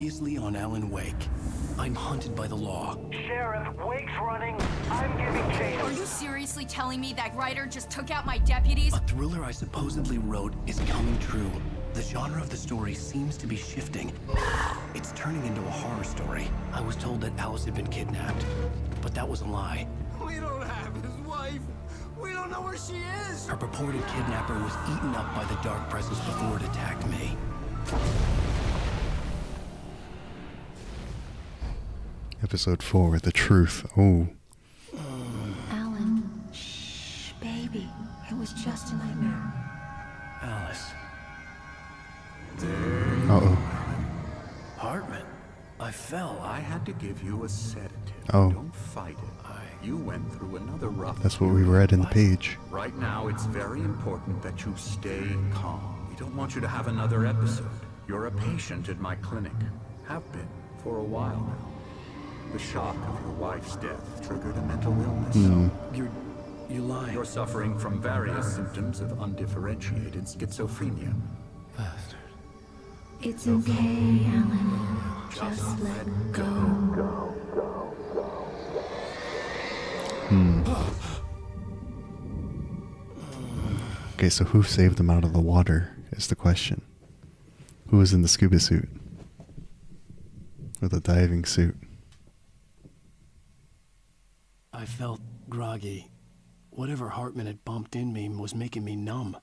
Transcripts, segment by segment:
Previously on Alan Wake, I'm hunted by the law. Sheriff, Wake's running. I'm giving chase. Are you seriously telling me that writer just took out my deputies? A thriller I supposedly wrote is coming true. The genre of the story seems to be shifting. It's turning into a horror story. I was told that Alice had been kidnapped, but that was a lie. We don't have his wife. We don't know where she is. Her purported kidnapper was eaten up by the dark presence before it attacked me. Episode 4, The Truth. Oh. Alan, shh, baby. It was just a nightmare. Alice. Uh-oh. Hartman. I fell. I had to give you a sedative. Oh. Don't fight it. You went through another rough. That's what we read in the page. Right now, it's very important that you stay calm. We don't want you to have another episode. You're a patient at my clinic. Have been for a while now. The shock of your wife's death triggered a mental illness. You lied. You're suffering from various symptoms of undifferentiated schizophrenia. Bastard. It's okay, Alan. Just let go. Okay, so who saved them out of the water is the question. Who was in the scuba suit? Or the diving suit? I felt groggy. Whatever Hartman had bumped in me was making me numb.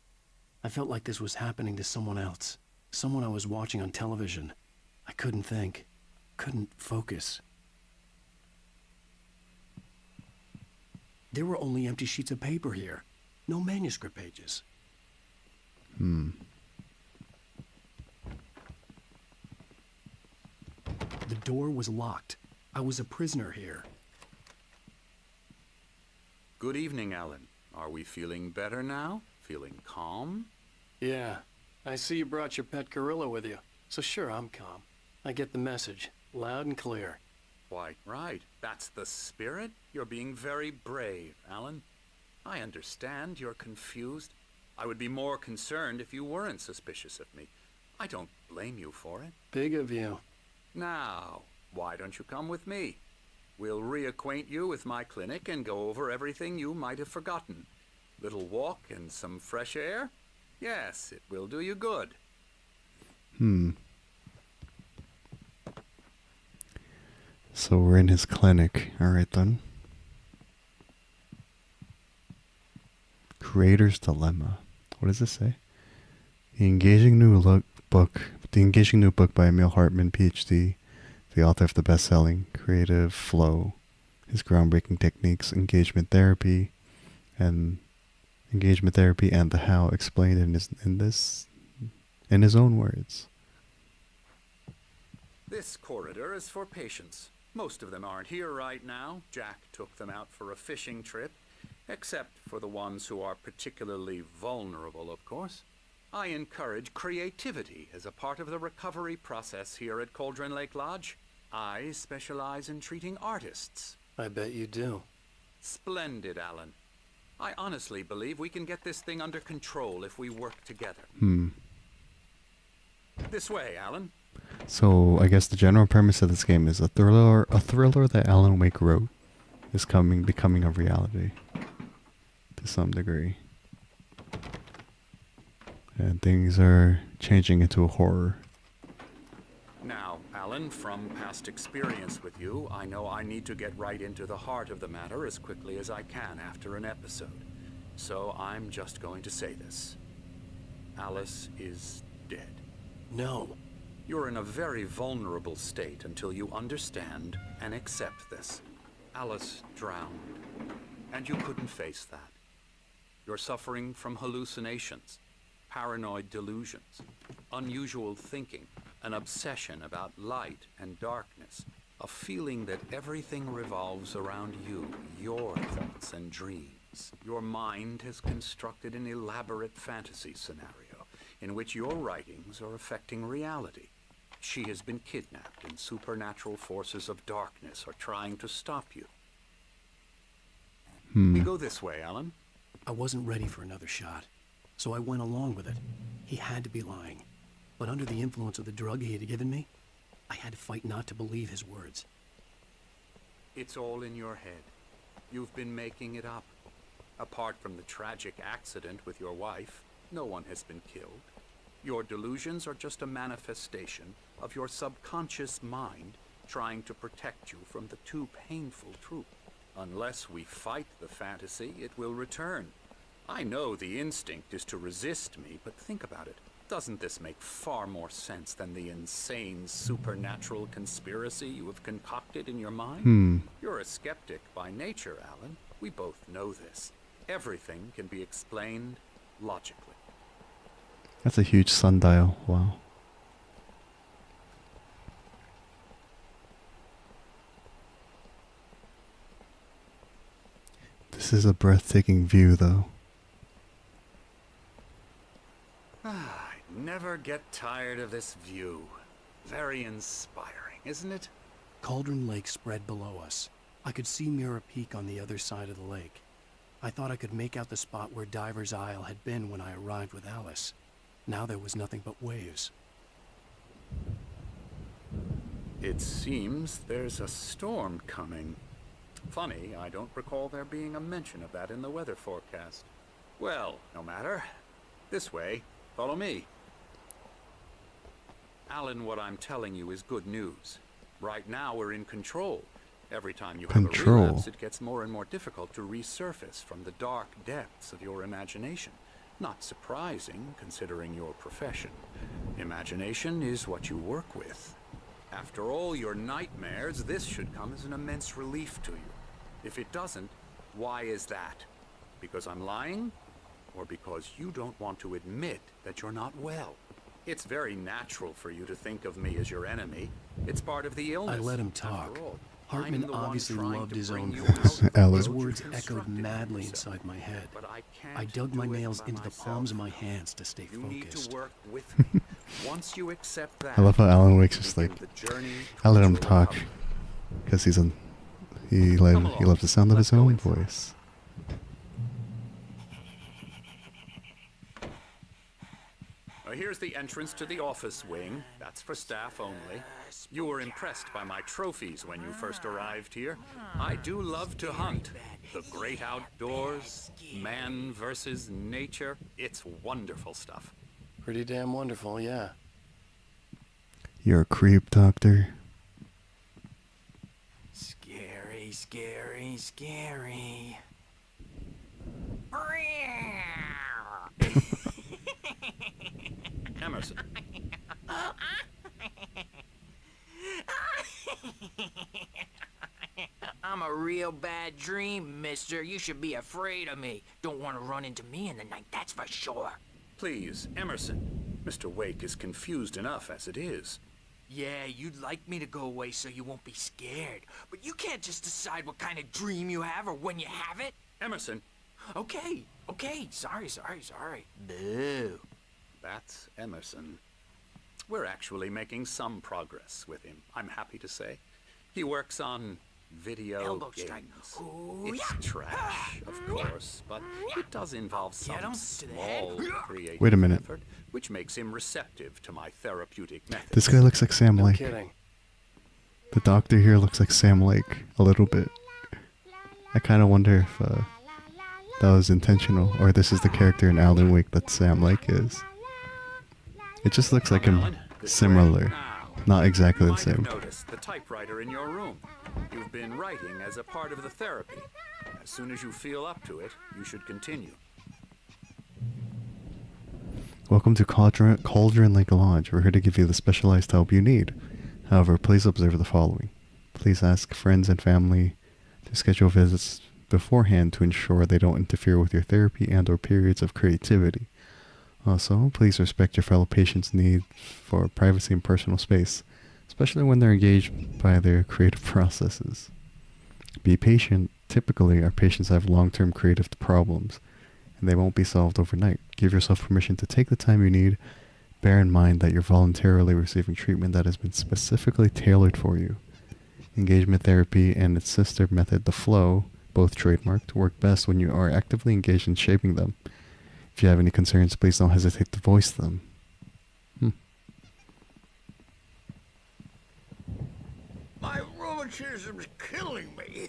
I felt like this was happening to someone else. Someone I was watching on television. I couldn't think. Couldn't focus. There were only empty sheets of paper here. No manuscript pages. The door was locked. I was a prisoner here. Good evening, Alan. Are we feeling better now? Feeling calm? Yeah. I see you brought your pet gorilla with you. So sure, I'm calm. I get the message. Loud and clear. Why, right. That's the spirit. You're being very brave, Alan. I understand you're confused. I would be more concerned if you weren't suspicious of me. I don't blame you for it. Big of you. Now, why don't you come with me? We'll reacquaint you with my clinic and go over everything you might have forgotten. Little walk and some fresh air? Yes, it will do you good. So we're in his clinic. Alright then. Creator's Dilemma. What does this say? The engaging new book by Emil Hartman, PhD, the author of the best-selling Creative Flow, his groundbreaking techniques, engagement therapy, and the how explained in his own words. This corridor is for patients. Most of them aren't here right now. Jack took them out for a fishing trip, except for the ones who are particularly vulnerable, of course. I encourage creativity as a part of the recovery process here at Cauldron Lake Lodge. I specialize in treating artists. I bet you do. Splendid, Alan. I honestly believe we can get this thing under control if we work together. This way, Alan. So I guess the general premise of this game is a thriller that Alan Wake wrote is becoming a reality to some degree. And things are changing into a horror. Now, Alan, from past experience with you, I know I need to get right into the heart of the matter as quickly as I can after an episode. So I'm just going to say this. Alice is dead. No. You're in a very vulnerable state until you understand and accept this. Alice drowned, and you couldn't face that. You're suffering from hallucinations, paranoid delusions, unusual thinking, an obsession about light and darkness, a feeling that everything revolves around you, your thoughts and dreams. Your mind has constructed an elaborate fantasy scenario in which your writings are affecting reality. She has been kidnapped, and supernatural forces of darkness are trying to stop you. We go this way, Alan. I wasn't ready for another shot, so I went along with it. He had to be lying. But under the influence of the drug he had given me, I had to fight not to believe his words. It's all in your head. You've been making it up. Apart from the tragic accident with your wife, no one has been killed. Your delusions are just a manifestation of your subconscious mind trying to protect you from the too painful truth. Unless we fight the fantasy, it will return. I know the instinct is to resist me, but think about it. Doesn't this make far more sense than the insane supernatural conspiracy you have concocted in your mind? You're a skeptic by nature, Alan. We both know this. Everything can be explained logically. That's a huge sundial. Wow. This is a breathtaking view, though. I never get tired of this view. Very inspiring, isn't it? Cauldron Lake spread below us. I could see Mirror Peak on the other side of the lake. I thought I could make out the spot where Diver's Isle had been when I arrived with Alice. Now there was nothing but waves. It seems there's a storm coming. Funny, I don't recall there being a mention of that in the weather forecast. Well, no matter. This way. Follow me. Alan, what I'm telling you is good news. Right now we're in control. Every time you have a relapse, it gets more and more difficult to resurface from the dark depths of your imagination. Not surprising, considering your profession. Imagination is what you work with. After all your nightmares, this should come as an immense relief to you. If it doesn't, why is that? Because I'm lying? Or because you don't want to admit that you're not well? It's very natural for you to think of me as your enemy. It's part of the illness. I let him talk. After all, Hartman I'm the one obviously trying loved to his bring own you voice. out of Alice. His what words you've echoed constructed madly yourself. inside my head. But I can't I dug do my it nails by into the myself. palms of my hands to stay You need to focused. work with me. Once you accept that, I love how Alan Wake's just begin like, the journey I let him towards your talk recovery. because he loves the sound of his own voice. Here's the entrance to the office wing. That's for staff only. You were impressed by my trophies when you first arrived here. I do love to hunt. The great outdoors, man versus nature. It's wonderful stuff. Pretty damn wonderful, yeah. You're a creep, Doctor. Scary, scary, scary. Emerson. I'm a real bad dream, mister. You should be afraid of me. Don't want to run into me in the night, that's for sure. Please, Emerson. Mr. Wake is confused enough as it is. Yeah, you'd like me to go away so you won't be scared. But you can't just decide what kind of dream you have or when you have it. Emerson. Okay. Sorry. Boo. That's Emerson. We're actually making some progress with him, I'm happy to say. He works on video Elbow games. strike. Ooh, It's yeah. trash, of course, but it does involve Get him some to the head. small creative Wait a minute. effort, which makes him receptive to my therapeutic methods. This guy looks like Sam No Lake. kidding. The doctor here looks like Sam Lake a little bit. I kind of wonder if that was intentional, or this is the character in Alan Wake that Sam Lake is. It just looks like him Alan, this similar, way. Now, not exactly you the might have same. noticed the typewriter in your room. You've been writing as a part of the therapy. As soon as you feel up to it, you should continue. Welcome to Cauldron Lake Lodge. We're here to give you the specialized help you need. However, please observe the following. Please ask friends and family to schedule visits beforehand to ensure they don't interfere with your therapy and or periods of creativity. Also, please respect your fellow patients' need for privacy and personal space, especially when they're engaged by their creative processes. Be patient. Typically, our patients have long-term creative problems, and they won't be solved overnight. Give yourself permission to take the time you need. Bear in mind that you're voluntarily receiving treatment that has been specifically tailored for you. Engagement therapy and its sister method, the flow, both trademarked, work best when you are actively engaged in shaping them. If you have any concerns, please don't hesitate to voice them. rheumatism's killing me.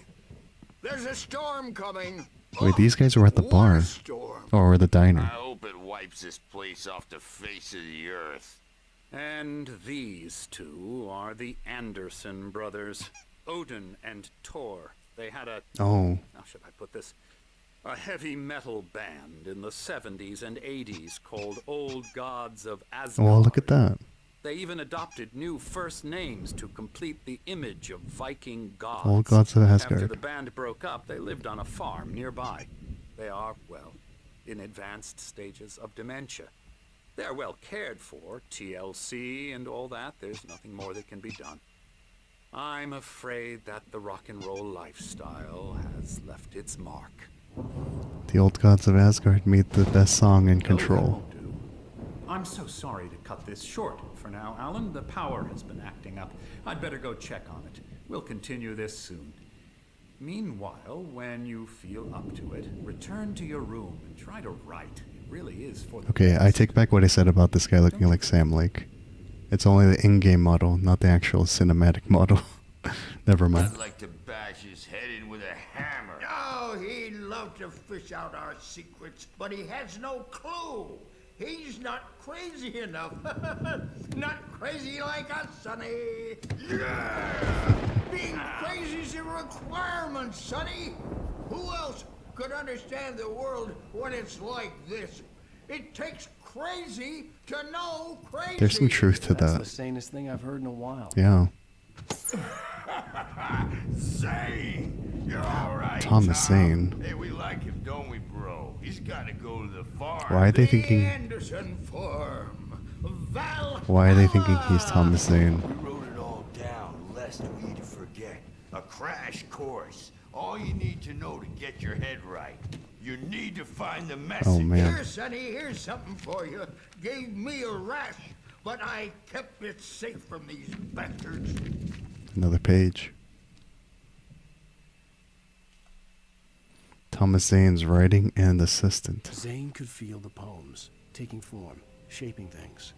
There's a storm coming. Wait, these guys were at the bar. What a storm. Or the I diner. hope it wipes this place off the face of the earth. And these two are the Anderson brothers, Odin and Thor. They had a, Oh, how should I put this? A heavy metal band in the 70s and 80s called Old Gods of Asgard. well, look at that. They even adopted new first names to complete the image of Viking gods. Old Gods of After Asgard. the band broke up, they lived on a farm nearby. They are, well, in advanced stages of dementia. They're well cared for, TLC and all that. There's nothing more that can be done. I'm afraid that the rock and roll lifestyle has left its mark. The Old Gods of Asgard made the best song in Control. I'm so sorry to cut this short for now, Alan. The power has been acting up. I'd better go check on it. We'll continue this soon. Meanwhile, when you feel up to it, return to your room and try to write. It really is for the Okay, I best. take back what I said about this guy looking like Sam Lake. It's only the in-game model, not the actual cinematic model. Never mind. I'd like to bash his head in with a hammer. Oh, he'd love to fish out our secrets, but he has no clue. He's not crazy enough. Not crazy like us, Sonny. Yeah! Being crazy's a requirement, Sonny. Who else could understand the world when it's like this? It takes crazy to know crazy. There's some truth to That's that. the sanest thing I've heard in a while. Yeah. Zane! You're alright, Thomas Zane. Hey, we like him, don't we, bro? He's gotta go to the farm. Why are they The thinking? Anderson Farm. Valhalla. Why are they thinking he's Thomas Zane? We wrote it all down, lest we forget. A crash course. All you need to know to get your head right. You need to find the message. Oh man. Here, Sonny, here's something for you. Gave me a rash, but I kept it safe from these bastards. Another page. Thomas Zane's writing and assistant. Zane could feel the poems, taking form, shaping things.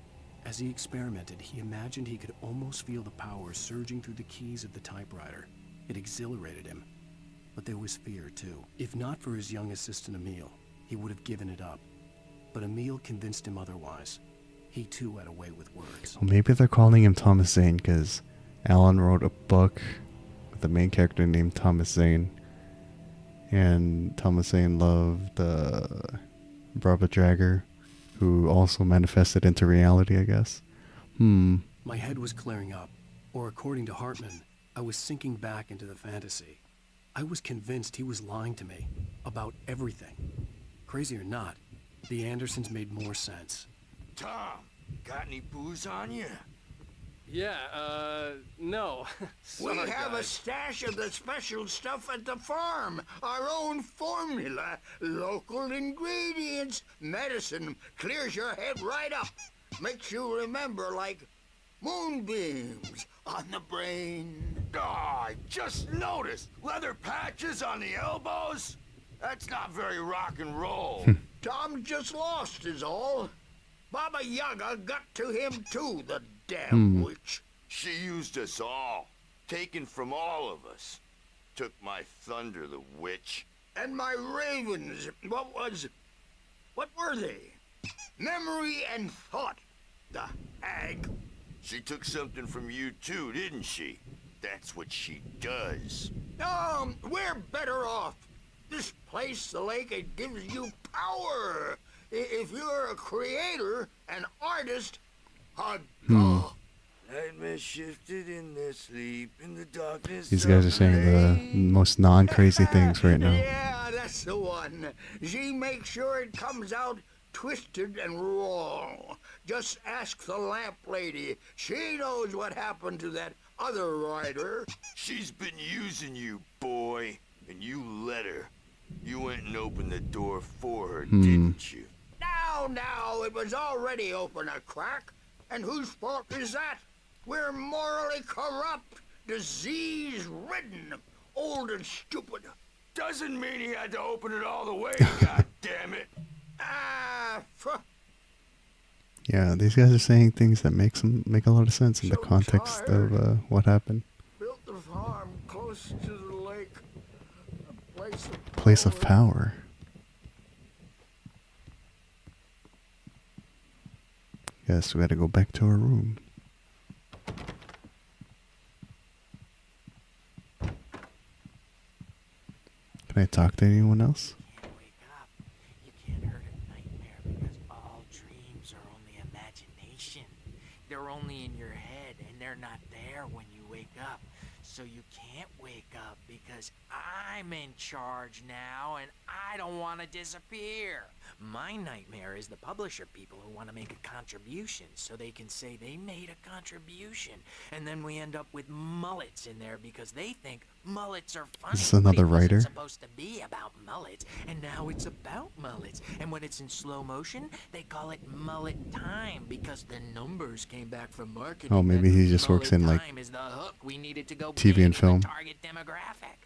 As he experimented, he imagined he could almost feel the power surging through the keys of the typewriter. It exhilarated him. But there was fear, too. If not for his young assistant Emil, he would have given it up. But Emil convinced him otherwise. He, too, had a way with words. Well, maybe they're calling him Thomas Zane because Alan wrote a book with the main character named Thomas Zane. And Thomas Zane loved Barbara Jagger, who also manifested into reality, I guess. My head was clearing up, or according to Hartman, I was sinking back into the fantasy. I was convinced he was lying to me about everything. Crazy or not, the Andersons made more sense. Tom, got any booze on you? Yeah, no. We Sorry, have a guys. stash of the special stuff at the farm. Our own formula. Local ingredients. Medicine clears your head right up. Makes you remember like moonbeams on the brain. Oh, I just noticed. Leather patches on the elbows? That's not very rock and roll. Tom just lost is all. Baba Yaga got to him too, the damn witch. She used us all. Taken from all of us. Took my thunder, the witch. And my ravens, what were they? Memory and thought, the hag. She took something from you too, didn't she? That's what she does. We're better off. This place, the lake, it gives you power. If you're a creator, an artist, Nightmare shifted in their sleep in the darkness. These guys are saying the most non-crazy things right now. Yeah, that's the one. She makes sure it comes out twisted and wrong. Just ask the lamp lady. She knows what happened to that other rider. She's been using you, boy, and you let her. You went and opened the door for her, didn't you? Now, it was already open a crack. And whose fault is that? We're morally corrupt, disease-ridden, old and stupid. Doesn't mean he had to open it all the way, god damn it. Yeah, these guys are saying things that make a lot of sense in the context of what happened. Built the farm close to the lake. A Place of power. Yes, we gotta go back to our room. Can I talk to anyone else? Can't wake up. You can't hurt a nightmare because all dreams are only imagination. They're only in your head and they're not there when you wake up. So you can't wake up because I'm in charge now and I don't want to disappear. My nightmare is the publisher people who want to make a contribution so they can say they made a contribution. And then we end up with mullets in there because they think mullets are funny. Is this another but it wasn't writer? supposed to be about mullets, and now it's about mullets. And when it's in slow motion, they call it mullet time because the numbers came back from marketing. Oh, maybe he just works in, like, Time is the hook we needed to go TV big and in film. the target demographic.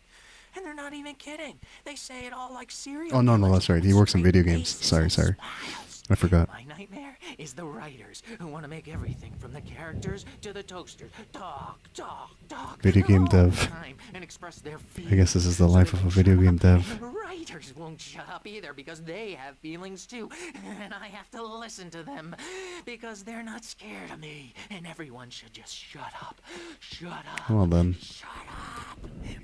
And they're not even kidding. They say it all like serial Oh, no, killers that's right. He with works in straight video games. faces Sorry, and sorry. smiles. I forgot. My nightmare is the writers who want to make everything from the characters to the toasters talk Video game all the dev. time and express their I guess this is the feelings life so of they a video won't game shut up. dev. And the writers won't shut up either because they have feelings too, and I have to listen to them because they're not scared of me. And everyone should just shut up. Shut up. Well then, Shut up.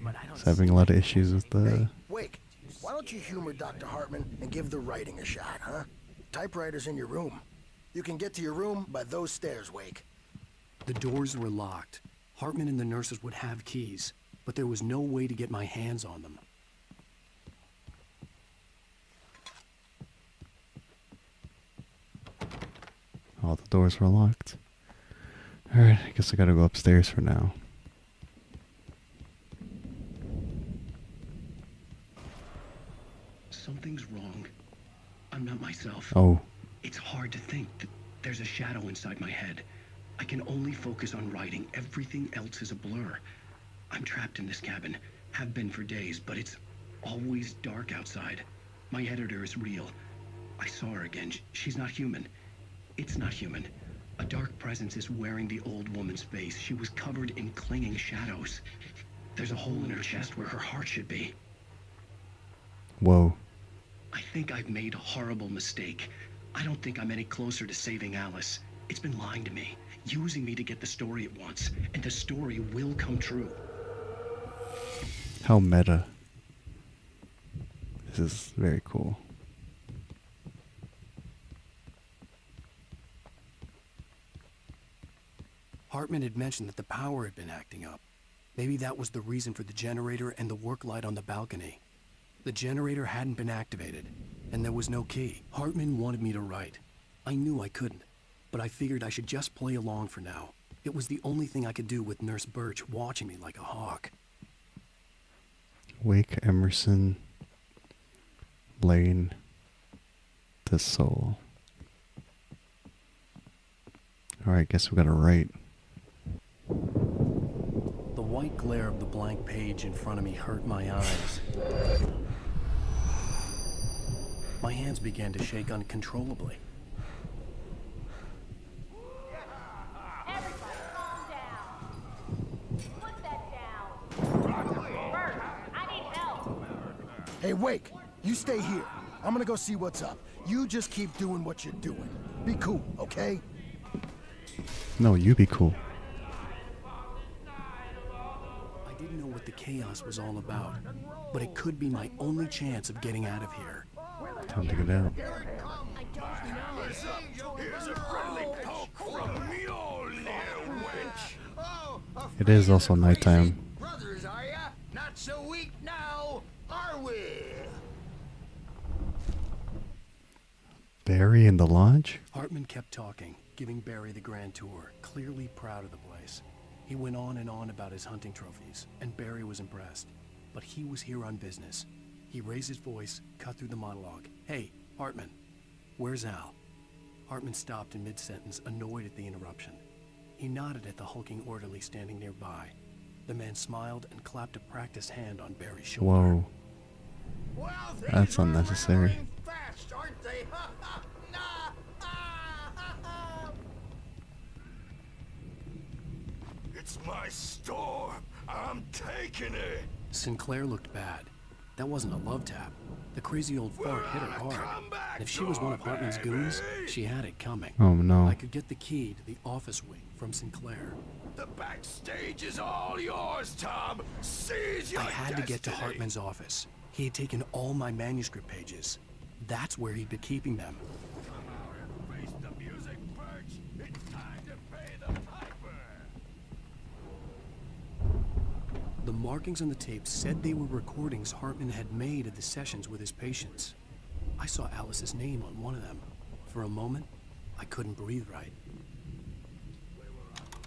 But I don't he's having a lot of issues with the. Wake, why don't you humor Dr. Hartman and give the writing a shot, huh? Typewriter's in your room. You can get to your room by those stairs, Wake. The doors were locked. Hartman and the nurses would have keys, but there was no way to get my hands on them. All the doors were locked. Alright, I guess I gotta go upstairs for now. Something's wrong. I'm not myself. Oh. It's hard to think that there's a shadow inside my head. I can only focus on writing. Everything else is a blur. I'm trapped in this cabin. Have been for days, but it's always dark outside. My editor is real. I saw her again. She's not human. It's not human. A dark presence is wearing the old woman's face. She was covered in clinging shadows. There's a hole in her chest where her heart should be. Whoa. I think I've made a horrible mistake. I don't think I'm any closer to saving Alice. It's been lying to me, using me to get the story it wants, and the story will come true. How meta. This is very cool. Hartman had mentioned that the power had been acting up. Maybe that was the reason for the generator and the work light on the balcony. The generator hadn't been activated, and there was no key. Hartman wanted me to write. I knew I couldn't, but I figured I should just play along for now. It was the only thing I could do with Nurse Birch watching me like a hawk. Wake Emerson Lane the Soul. Alright, guess we gotta write. The white glare of the blank page in front of me hurt my eyes. My hands began to shake uncontrollably. Everybody calm down. Put that down. Bert, I need help. Hey, Wake, you stay here. I'm gonna go see what's up. You just keep doing what you're doing. Be cool, okay? No, you be cool. I didn't know what the chaos was all about, but it could be my only chance of getting out of here. Time to get out. Here's a friendly poke from me, old little wench. It is also nighttime. Brothers, are ya? Not so weak now, are we? Barry in the lodge? Hartman kept talking, giving Barry the grand tour, clearly proud of the place. He went on and on about his hunting trophies, and Barry was impressed. But he was here on business. He raised his voice, cut through the monologue. Hey, Hartman, where's Al? Hartman stopped in mid-sentence, annoyed at the interruption. He nodded at the hulking orderly standing nearby. The man smiled and clapped a practiced hand on Barry's shoulder. Whoa. Well, That's unnecessary. fast, aren't they? It's my storm. I'm taking it. Sinclair looked bad. That wasn't a love tap. The crazy old fart hit her hard. And if she was one of Hartman's goons, she had it coming. Oh no. I could get the key to the office wing from Sinclair. The backstage is all yours, Tom. Seize your I had to get to destiny. Hartman's office. He had taken all my manuscript pages. That's where he'd been keeping them. Face the music, Birch. It's time to pay the piper. The markings on the tape said they were recordings Hartman had made of the sessions with his patients. I saw Alice's name on one of them. For a moment, I couldn't breathe right.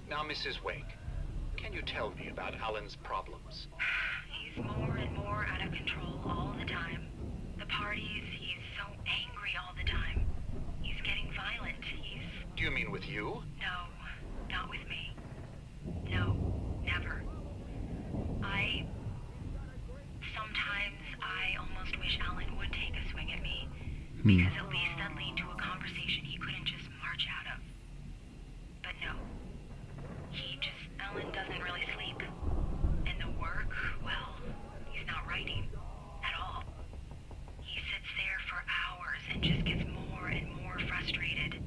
Now, Mrs. Wake, can you tell me about Alan's problems? He's more and more out of control all the time. The parties, he's so angry all the time. He's getting violent. Do you mean with you? No, not with me. No, never. Sometimes I almost wish Alan would take a swing at me. Because at least that'd lead to a conversation he couldn't just march out of. But no. Alan doesn't really sleep. And the work, well, he's not writing at all. He sits there for hours and just gets more and more frustrated.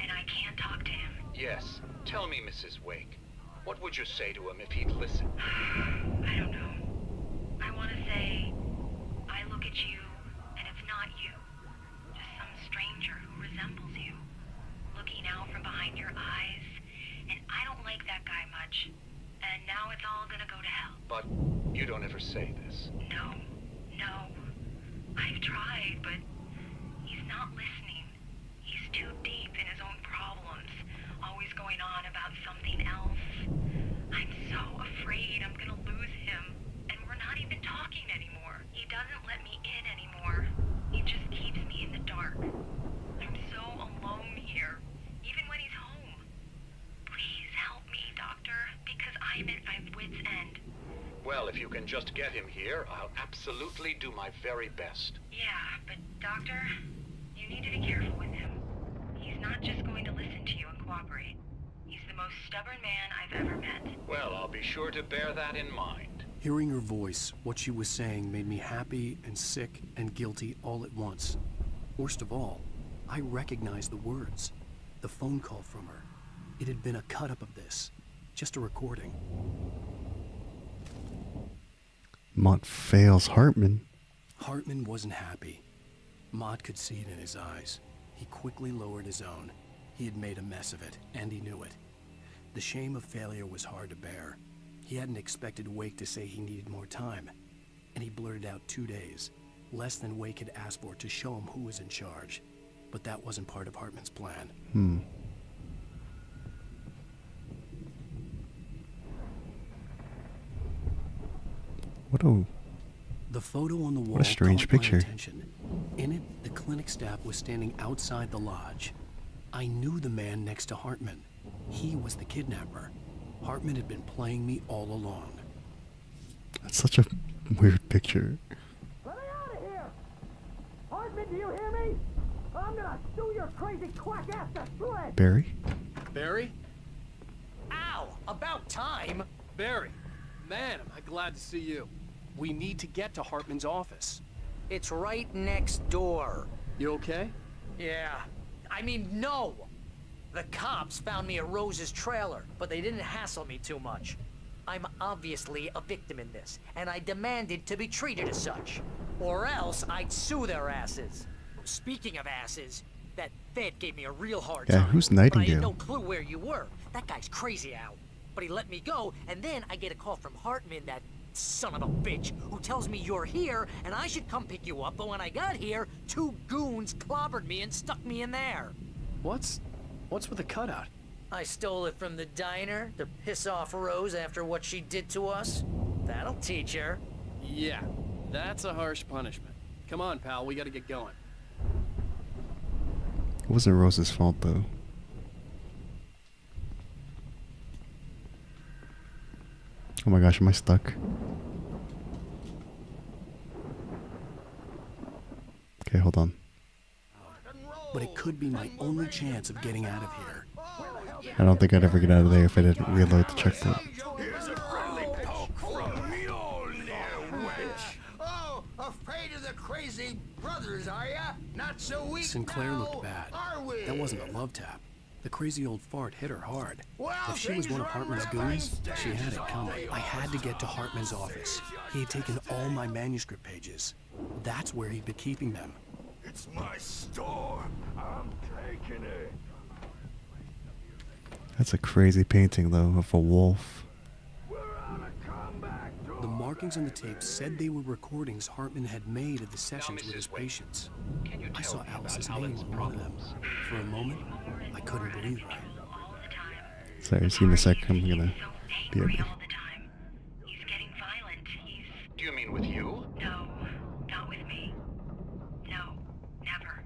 And I can't talk to him. Yes. Tell me, Mrs. Wake. What would you say to him if he'd listen? I don't know. I want to say, I look at you, and it's not you. Just some stranger who resembles you. Looking out from behind your eyes. And I don't like that guy much. And now it's all gonna go to hell. But you don't ever say this. No. I've tried, but he's not listening. He's too deep in his own problems. Always going on about something else. I'm so afraid I'm gonna lose him. And we're not even talking anymore. He doesn't let me in anymore. He just keeps me in the dark. I'm so alone here. Even when he's home. Please help me, Doctor, because I'm at my wit's end. Well, if you can just get him here, I'll absolutely do my very best. Yeah, but Doctor, you need to be careful with him. He's not just going to listen to you and cooperate. He's the most stubborn man I've ever met. Well, I'll be sure to bear that in mind. Hearing her voice, what she was saying made me happy and sick and guilty all at once. Worst of all, I recognized the words. The phone call from her. It had been a cut-up of this. Just a recording. Mott fails Hartman. Hartman wasn't happy. Mott could see it in his eyes. He quickly lowered his own. He had made a mess of it, and he knew it. The shame of failure was hard to bear. He hadn't expected Wake to say he needed more time, and he blurted out 2 days, less than Wake had asked for to show him who was in charge. But that wasn't part of Hartman's plan. The photo on the wall what a strange caught my picture. attention. In it, the clinic staff was standing outside the lodge. I knew the man next to Hartman. He was the kidnapper. Hartman had been playing me all along. That's such a weird picture. Let me out of here! Hartman, do you hear me? I'm gonna sue your crazy quack ass to shreds! Barry? Barry? Ow! About time! Barry, man, am I glad to see you. We need to get to Hartman's office. It's right next door. You okay? Yeah. I mean, no! The cops found me at Rose's trailer, but they didn't hassle me too much. I'm obviously a victim in this, and I demanded to be treated as such. Or else I'd sue their asses. Speaking of asses, that vet gave me a real hard time. who's But I had Nightingale? no clue where you were. That guy's crazy out. But he let me go, and then I get a call from Hartman, that son of a bitch, who tells me you're here, and I should come pick you up, but when I got here, 2 goons clobbered me and stuck me in there. What's with the cutout? I stole it from the diner to piss off Rose after what she did to us. That'll teach her. Yeah, that's a harsh punishment. Come on, pal, we gotta get going. It wasn't Rose's fault, though. Oh my gosh, am I stuck? Okay, hold on. But it could be my only chance of getting out of here. I don't think I'd ever get out of there if I didn't reload the checkpoint. Here's a friendly poke. crazy brothers, are ya? Not so weak Sinclair now, looked bad. are we? That wasn't a love tap. The crazy old fart hit her hard. Well, If she was one of things run Hartman's red goons, lines she had it stand, coming. so I had to get to Hartman's office. He had taken all my manuscript pages. That's where he'd been keeping them. It's my store. I'm taking it. That's a crazy painting, though, of a wolf. The markings on the tape said they were recordings Hartman had made of the sessions with his patients. I saw Alice's name on one of them. For a moment, I couldn't breathe right. Sorry, just give me a sec. I'm gonna be okay. He's getting violent. Do you mean with you? No, not with me. No, never.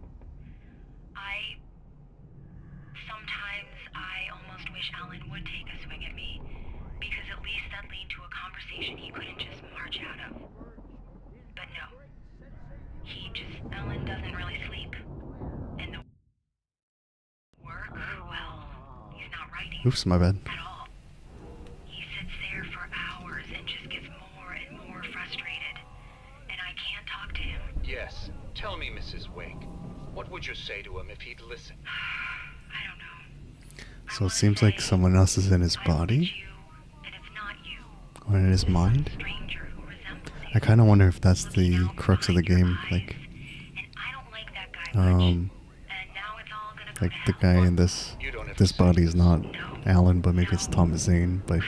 Sometimes I almost wish Alan would take a swing at me, because at least that lead to a conversation he couldn't just march out of. But no. Alan doesn't really sleep. And the work, well, he's not writing. Oops, my bad. At all. He sits there for hours and just gets more and more frustrated. And I can't talk to him. Yes. Tell me, Mrs. Wake. What would you say to him if he'd listen? I don't know. So it seems like someone else is in his body? Or in his mind? I kind of wonder if that's the crux of the game. Like the guy in this body is not Alan, but maybe it's Thomas Zane. But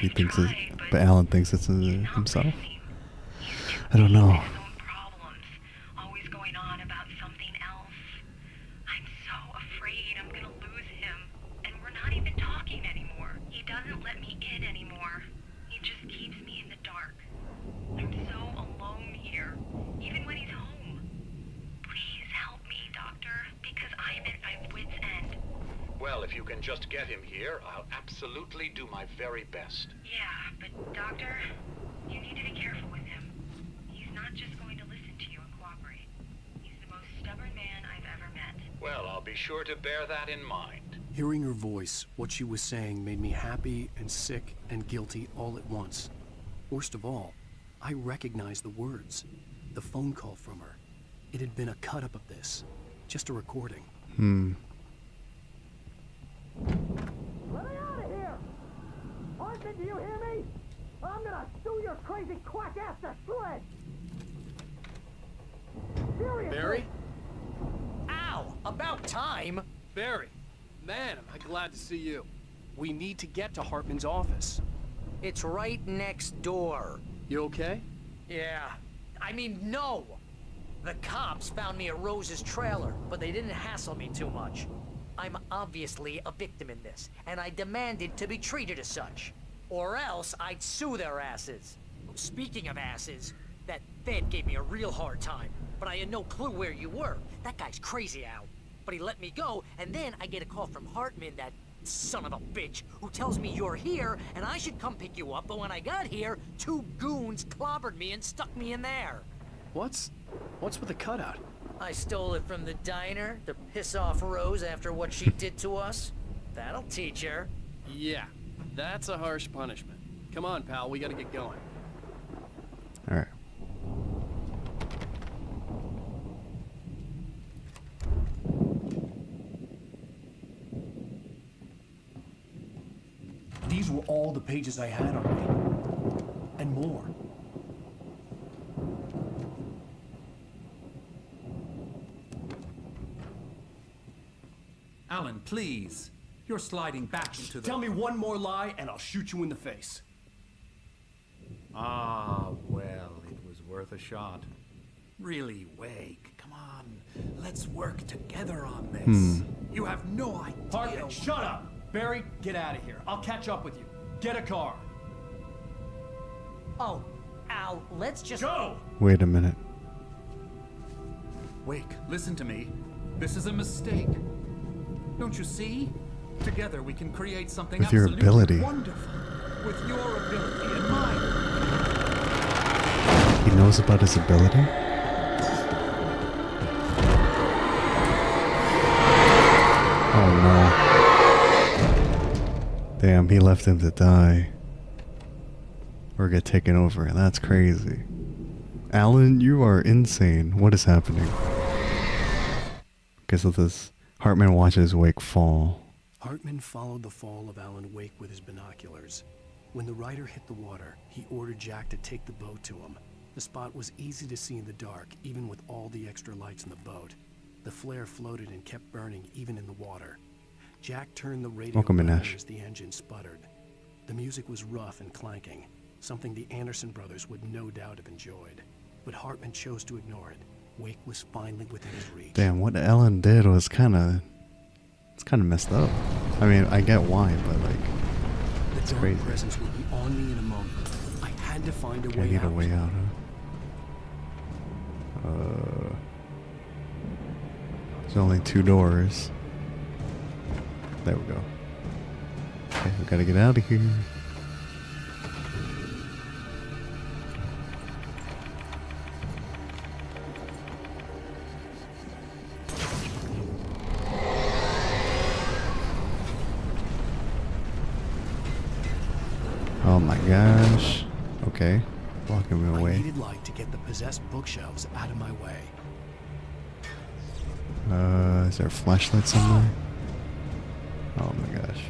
but Alan thinks it's himself. I don't know. Always going on about something else. I'm so afraid I'm gonna lose him. And we're not even talking anymore. He doesn't let me in anymore. He just keeps me in the dark. I'm so alone here, even when he's home. Please help me, Doctor, because I'm at my wit's end. Well, if you can just get him here, I'll absolutely do my very best. Yeah, but Doctor, you need to be careful with him. He's not just going to listen to you and cooperate. He's the most stubborn man I've ever met. Well, I'll be sure to bear that in mind. Hearing her voice, what she was saying made me happy and sick and guilty all at once. Worst of all, I recognized the words. The phone call from her. It had been a cut-up of this. Just a recording. Let me out of here! Hartman, do you hear me? I'm gonna sue your crazy quack ass to shreds! Seriously! Barry? Ow! About time! Barry! Man, am I glad to see you. We need to get to Hartman's office. It's right next door. You okay? Yeah. I mean, no! The cops found me at Rose's trailer, but they didn't hassle me too much. I'm obviously a victim in this, and I demanded to be treated as such. Or else I'd sue their asses. Speaking of asses, that Fed gave me a real hard time, but I had no clue where you were. That guy's crazy out. But he let me go, and then I get a call from Hartman, that son of a bitch, who tells me you're here, and I should come pick you up, but when I got here, 2 goons clobbered me and stuck me in there. What's with the cutout? I stole it from the diner to piss off Rose after what she did to us. That'll teach her. Yeah, that's a harsh punishment. Come on, pal, we gotta get going. Alright. These were all the pages I had on me. And more. Alan, please. You're sliding back into the... Tell me one more lie and I'll shoot you in the face. Ah, well, it was worth a shot. Really, Wake, come on. Let's work together on this. You have no idea... Hartman, shut up! Barry, get out of here. I'll catch up with you. Get a car. Oh, Al, let's just... Go! Wait a minute. Wake, listen to me. This is a mistake. Don't you see? Together we can create something With your absolutely ability. wonderful. With your ability and mine. He knows about his ability? Oh no. Damn, he left him to die. Or get taken over, and that's crazy. Alan, you are insane. What is happening? Okay, so this Hartman watches Wake fall. Hartman followed the fall of Alan Wake with his binoculars. When the rider hit the water, he ordered Jack to take the boat to him. The spot was easy to see in the dark, even with all the extra lights in the boat. The flare floated and kept burning even in the water. Jack turned the radio Welcome, button Minesh. as the engine sputtered. The music was rough and clanking, something the Anderson brothers would no doubt have enjoyed. But Hartman chose to ignore it. Wake was finally within his reach. Damn, what Alan did was it's kind of messed up. I mean, I get why, but like, it's The dark crazy. presence would be on me in a moment. I had to find a I way need out. a way out, huh? There's only 2 doors. There we go. Okay, we gotta get out of here. Oh my gosh. Okay. Blocking me I away. needed light to get the possessed bookshelves out of my way. Is there a flashlight somewhere? Oh my gosh.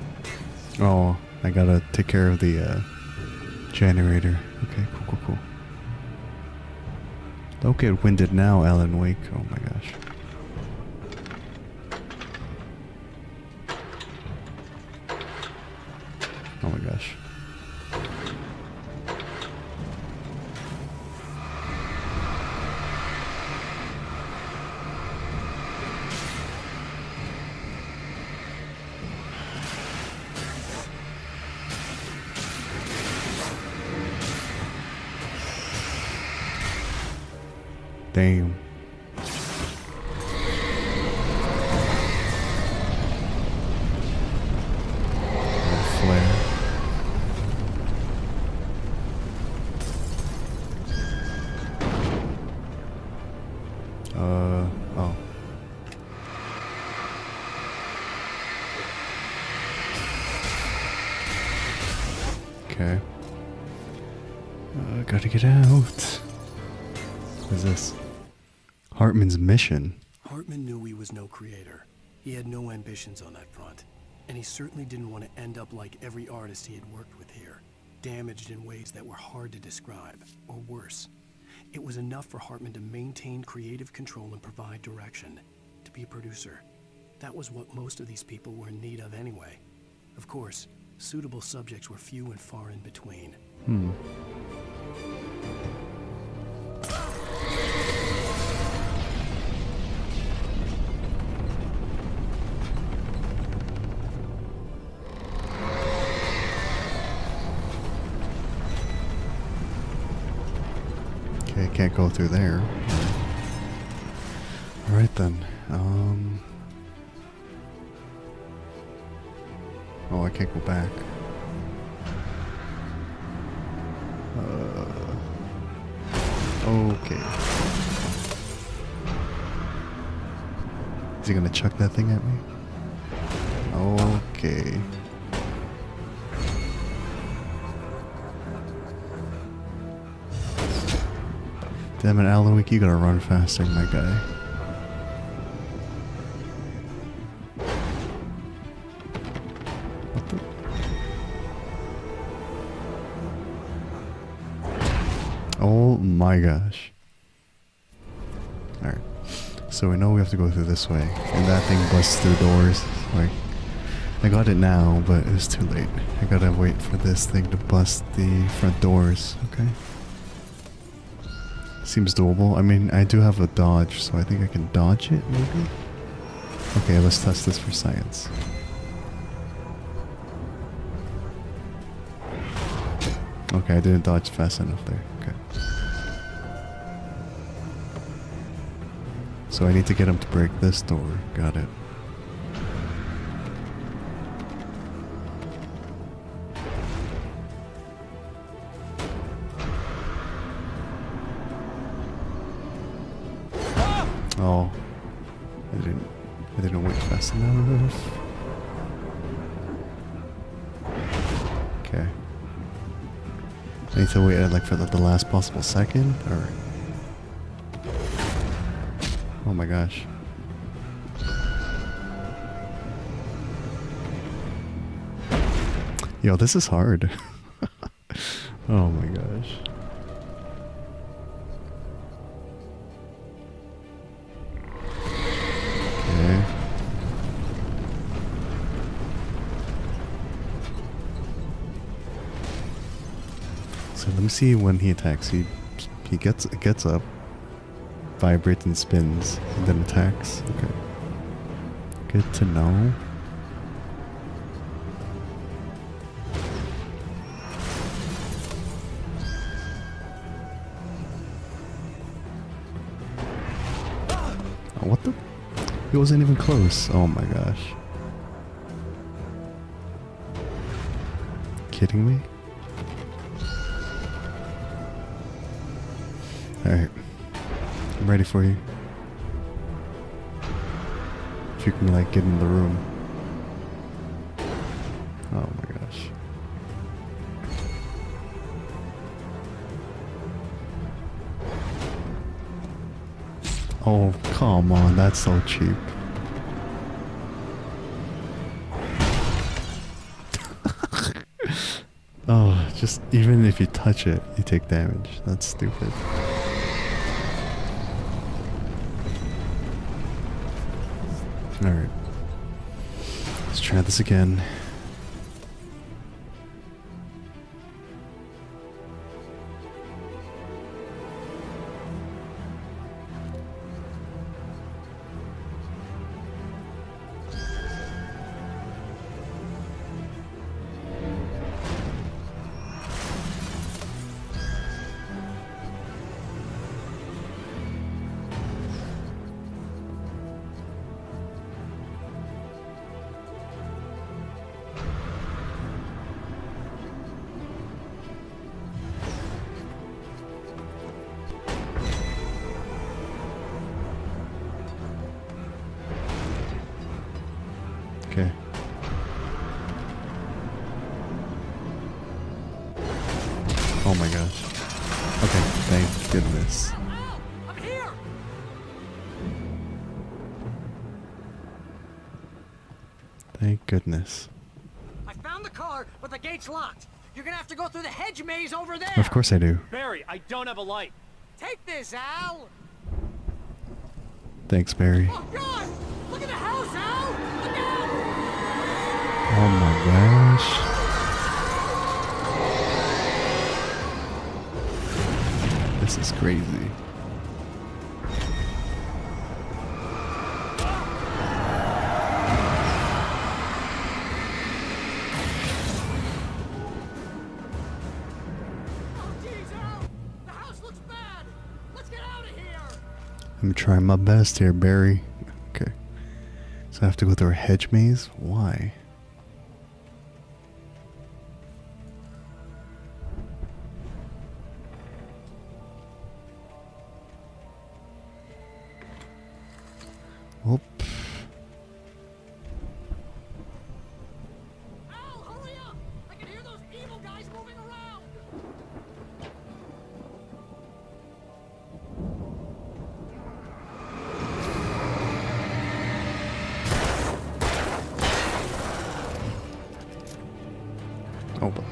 Oh, I gotta take care of the generator. Okay, cool. Don't get winded now, Alan Wake. Oh my gosh. Oh my gosh. Damn. Flare. Oh. Okay. Gotta get out. What is this? Hartman's mission. Hartman knew he was no creator. He had no ambitions on that front. And he certainly didn't want to end up like every artist he had worked with here, damaged in ways that were hard to describe, or worse. It was enough for Hartman to maintain creative control and provide direction, to be a producer. That was what most of these people were in need of anyway. Of course, suitable subjects were few and far in between. Okay, can't go through there. Alright then. Oh, I can't go back. Okay. Is he gonna chuck that thing at me? Okay. Damn it, Alan Wake, you gotta run faster, my guy. What the? Oh my gosh. Alright. So we know we have to go through this way. And that thing busts through doors. Like, I got it now, but it was too late. I gotta wait for this thing to bust the front doors. Okay. Seems doable. I mean, I do have a dodge, so I think I can dodge it, maybe? Okay, let's test this for science. Okay, I didn't dodge fast enough there. Okay. So I need to get him to break this door. Got it. Oh, I didn't wait fast enough. Okay. I need to wait like for the last possible second, or Oh my gosh. Yo, this is hard. Oh my gosh. Okay. So let me see when he attacks. He gets up, vibrates and spins, and then attacks. Okay. Good to know. Oh, what the? He wasn't even close. Oh my gosh. Kidding me? Alright. I'm ready for you. If you can, like, get in the room. Oh my gosh. Oh, come on. That's so cheap. Oh, just even if you touch it, you take damage. That's stupid. Alright. Let's try this again. Okay. Oh my gosh. Okay, thank goodness. I'm here. Thank goodness. I found the car, but the gate's locked. You're gonna have to go through the hedge maze over there. Of course I do. Barry, I don't have a light. Take this, Al. Thanks, Barry. Oh God! Look at the house, Al. Look out! Oh my gosh. This is crazy. I'm trying my best here, Barry. Okay. So I have to go through a hedge maze? Why? Whoop. Oh, but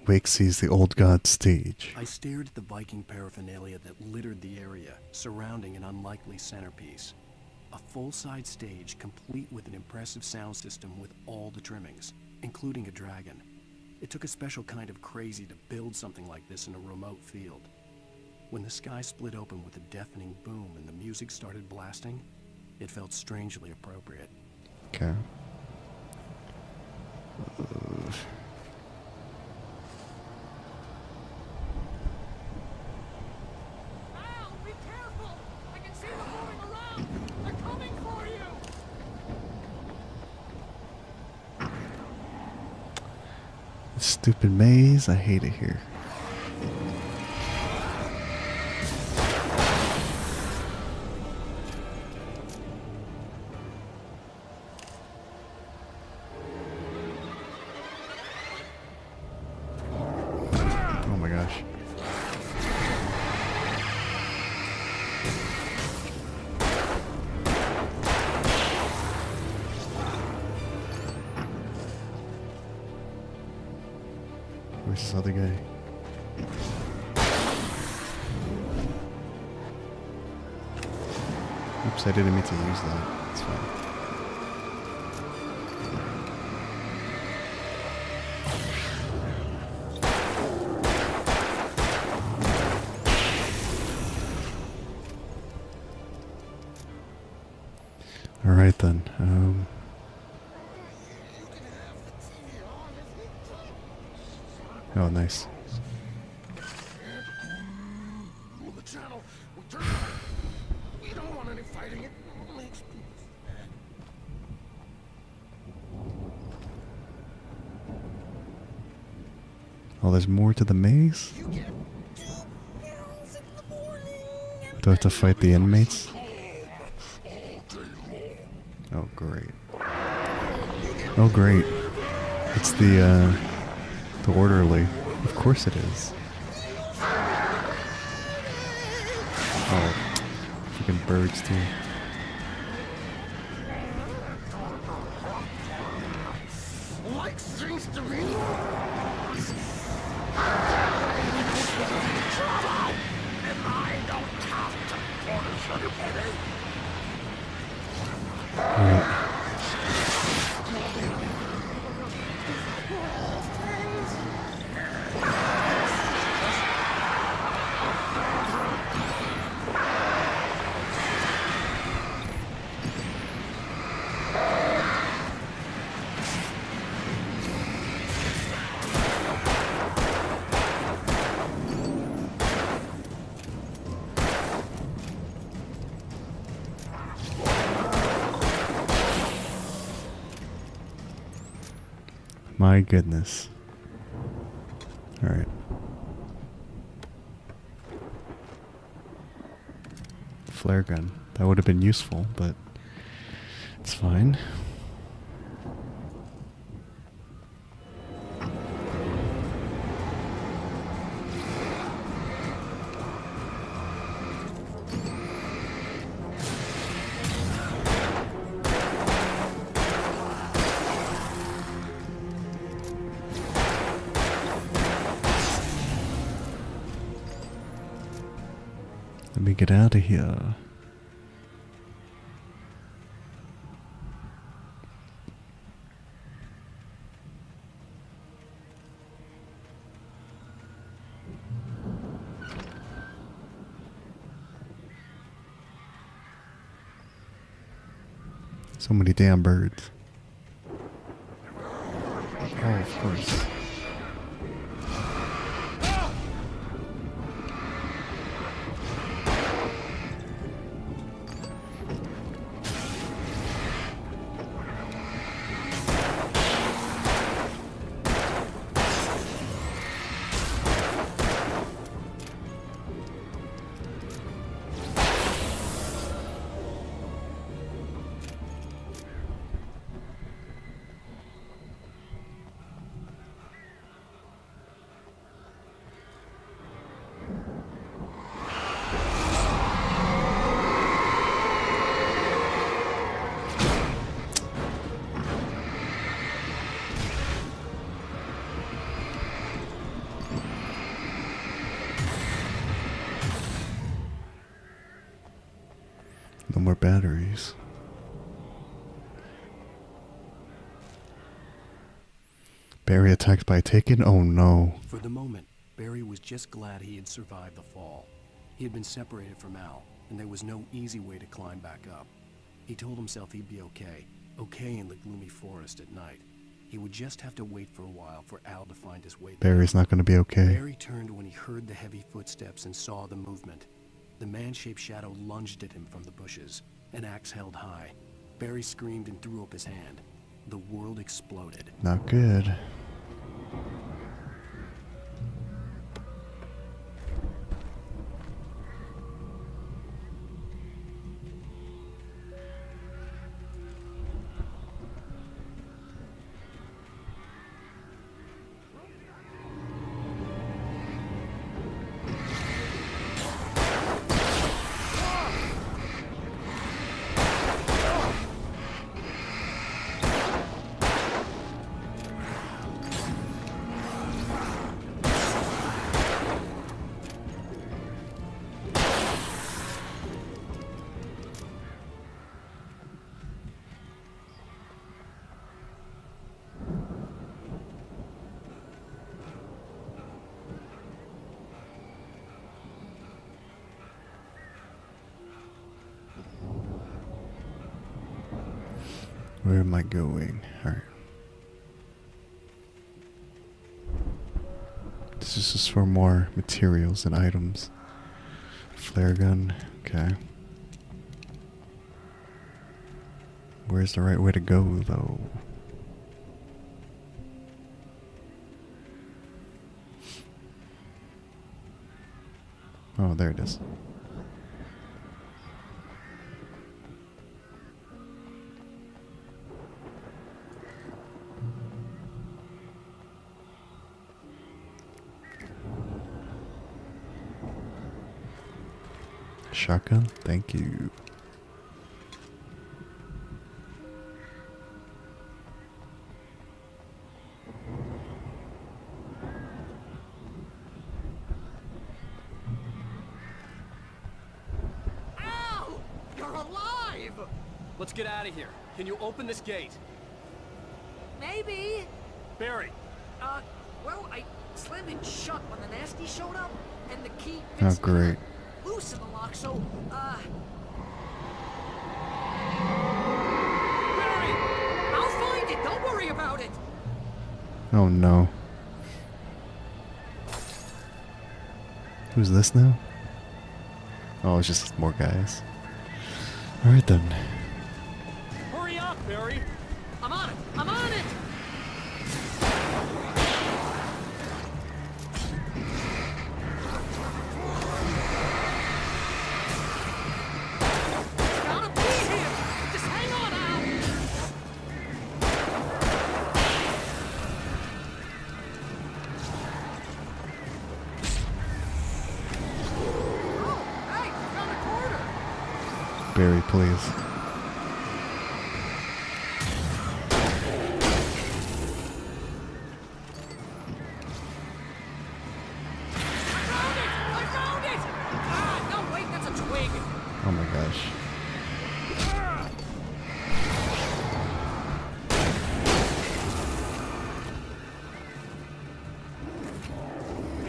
Wake sees the old god stage. I stared at the Viking paraphernalia that littered the area, surrounding an unlikely centerpiece. A full-size stage complete with an impressive sound system with all the trimmings, including a dragon. It took a special kind of crazy to build something like this in a remote field. When the sky split open with a deafening boom and the music started blasting, it felt strangely appropriate. Okay. Al, be careful! I can see them moving around! They're coming for you! This stupid maze, I hate it here. where's this other guy? Oops, I didn't mean to use that. It's fine. Alright then. Oh, nice. The channel. We turn. We don't want any fighting. It makes people sad. Oh, there's more to the maze? Do I have to fight the inmates? Oh, great. Oh, great. It's the orderly. Of course it is. Oh, freaking birds, too. Like seems to be. And I don't have to punish anybody. My goodness. Alright. Flare gun. That would have been useful, but it's fine. Let me get out of here. So many damn birds. Oh, of course. No more batteries. Barry attacked by Taken? Oh no. For the moment, Barry was just glad he had survived the fall. He had been separated from Al, and there was no easy way to climb back up. He told himself he'd be okay in the gloomy forest at night. He would just have to wait for a while for Al to find his way back. Barry's not going to be okay. Barry turned when he heard the heavy footsteps and saw the movement. The man-shaped shadow lunged at him from the bushes, an axe held high. Barry screamed and threw up his hand. The world exploded. Not good. Where am I going? Alright. This is just for more materials and items. Flare gun. Okay. Where's the right way to go, though? Oh, there it is. Shotgun? Thank you. Ow! You're alive! Let's get out of here. Can you open this gate? Maybe. Barry. Well, I slammed it shut when the nasty showed up, and the key Oh, fits great. loose in the lock, so, Barry! I'll find it. Don't worry about it. Oh no. Who's this now? Oh, it's just more guys. Alright then. Hurry up, Barry! I'm on it. I'm on it. Gotta be here. Just hang on out. Oh, hey, found a corner. Barry, please. I found it! Ah, no, wait, that's a twig. Oh my gosh.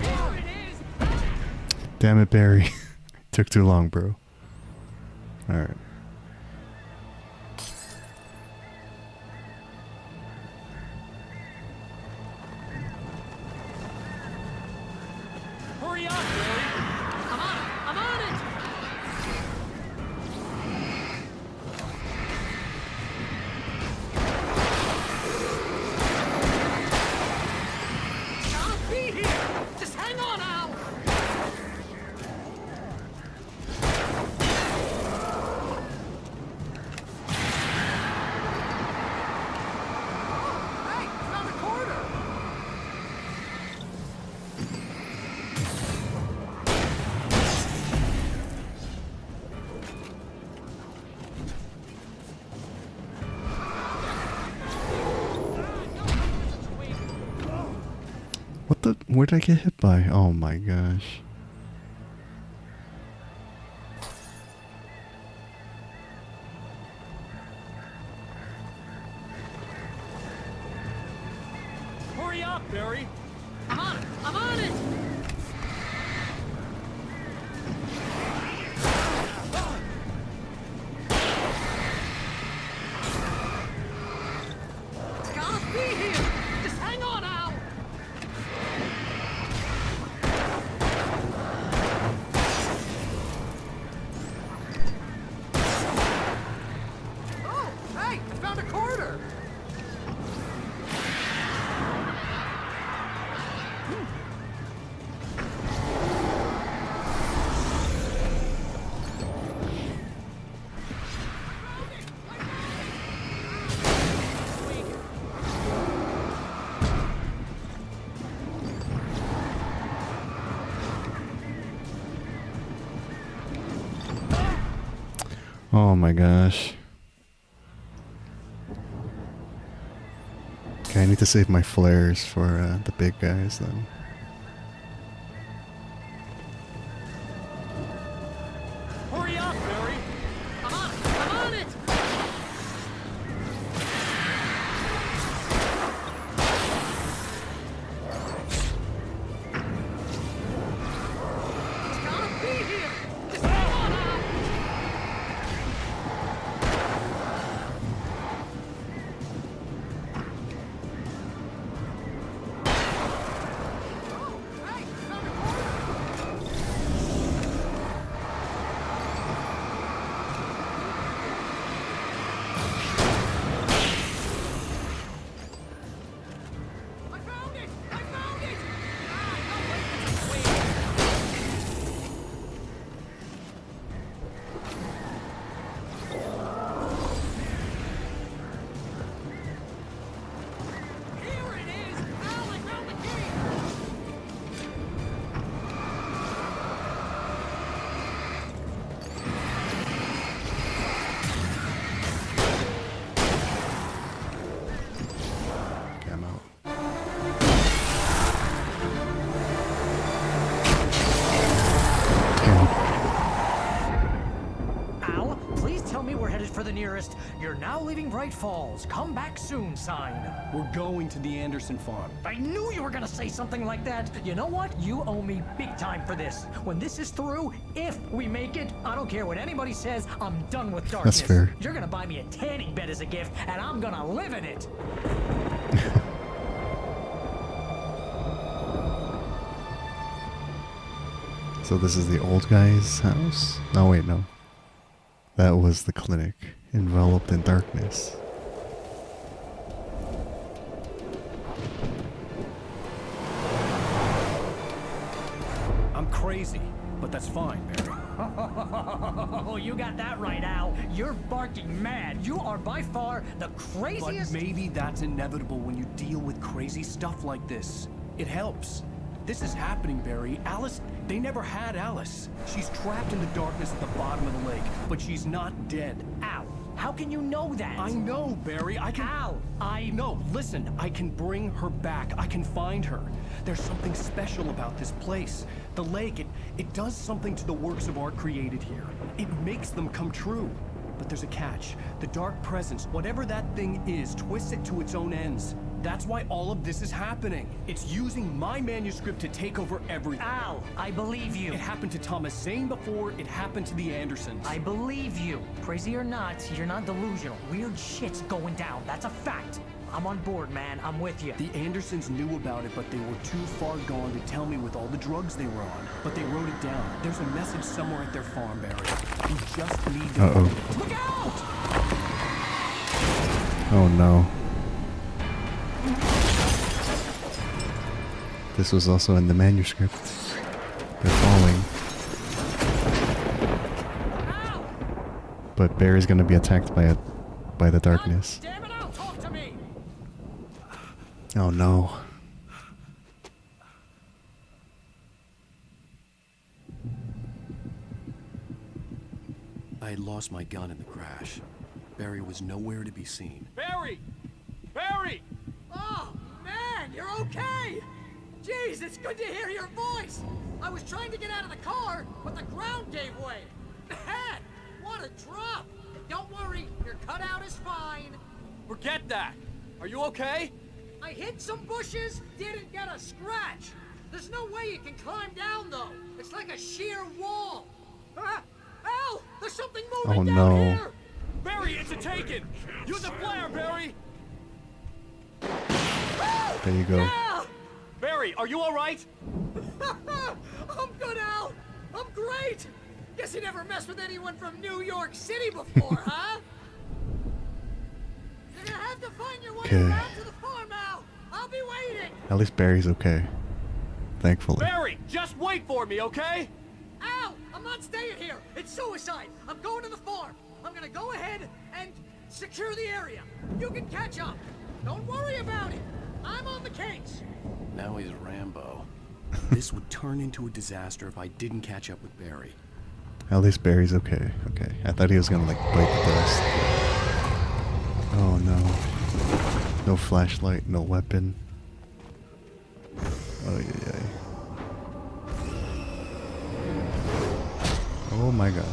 There it is. Damn it, Barry. Took too long, bro. Alright. Hurry up, Barry! I'm on it. I'm on it. Gotta be here. Just hang on out. Oh, hey, found a corner. What the? Where did I get hit by? Oh my gosh. Hurry up, Barry! I'm on it. I'm on it. Gotta be here. Just hang on out. Oh, hey, I found a corner. Oh my gosh. Okay, I need to save my flares for the big guys then. Hurry up, Barry! I'm on it. I'm on it. It's gotta be here. Just hang on out. text, "You're now leaving Bright Falls. Come back soon" sign. We're going to the Anderson farm. I knew you were gonna say something like that. You know what? You owe me big time for this. When this is through, if we make it, I don't care what anybody says, I'm done with darkness. That's fair. You're gonna buy me a tanning bed as a gift, and I'm gonna live in it. So this is the old guy's house? No, wait, no. That was the clinic, enveloped in darkness. I'm crazy, but that's fine, Barry. Oh, you got that right, Al. You're barking mad. You are by far the craziest. But maybe that's inevitable when you deal with crazy stuff like this. It helps. This is happening, Barry. Alice, they never had Alice. She's trapped in the darkness at the bottom of the lake, but she's not dead. Al, how can you know that? I know, Barry. I can... Al, No, listen. I can bring her back. I can find her. There's something special about this place. The lake, it does something to the works of art created here. It makes them come true. But there's a catch. The dark presence, whatever that thing is, twists it to its own ends. That's why all of this is happening. It's using my manuscript to take over everything. Al, I believe you. It happened to Thomas Zane before, it happened to the Andersons. I believe you. Crazy or not, you're not delusional. Weird shit's going down. That's a fact. I'm on board, man. I'm with you. The Andersons knew about it, but they were too far gone to tell me with all the drugs they were on. But they wrote it down. There's a message somewhere at their farm, Barry. You just need to... Look out! Oh no. This was also in the manuscript. They're falling. But Barry's gonna be attacked by the darkness. Damn it, Al, talk to me! Oh no. I had lost my gun in the crash. Barry was nowhere to be seen. Barry! Barry! Oh, man, you're okay! Jeez, it's good to hear your voice! I was trying to get out of the car, but the ground gave way. Man, what a drop! Don't worry, your cutout is fine. Forget that! Are you okay? I hit some bushes, didn't get a scratch. There's no way you can climb down, though. It's like a sheer wall. Ah, Al, there's something moving down no. here! Barry, it's a taken! Use a flare, Barry! There you go. Yeah! Barry, are you alright? I'm good, Al! I'm great! Guess you never messed with anyone from New York City before, huh? You're gonna have to find your way around to the farm, Al! I'll be waiting! At least Barry's okay. Thankfully. Barry, just wait for me, okay? Al! I'm not staying here! It's suicide! I'm going to the farm! I'm gonna go ahead and secure the area. You can catch up. Don't worry about it. I'm on the case. Now he's Rambo. This would turn into a disaster if I didn't catch up with Barry. At least Barry's okay. Okay. I thought he was gonna like bite the dust. Oh no. No flashlight, no weapon. Oh yeah. Oh my gosh.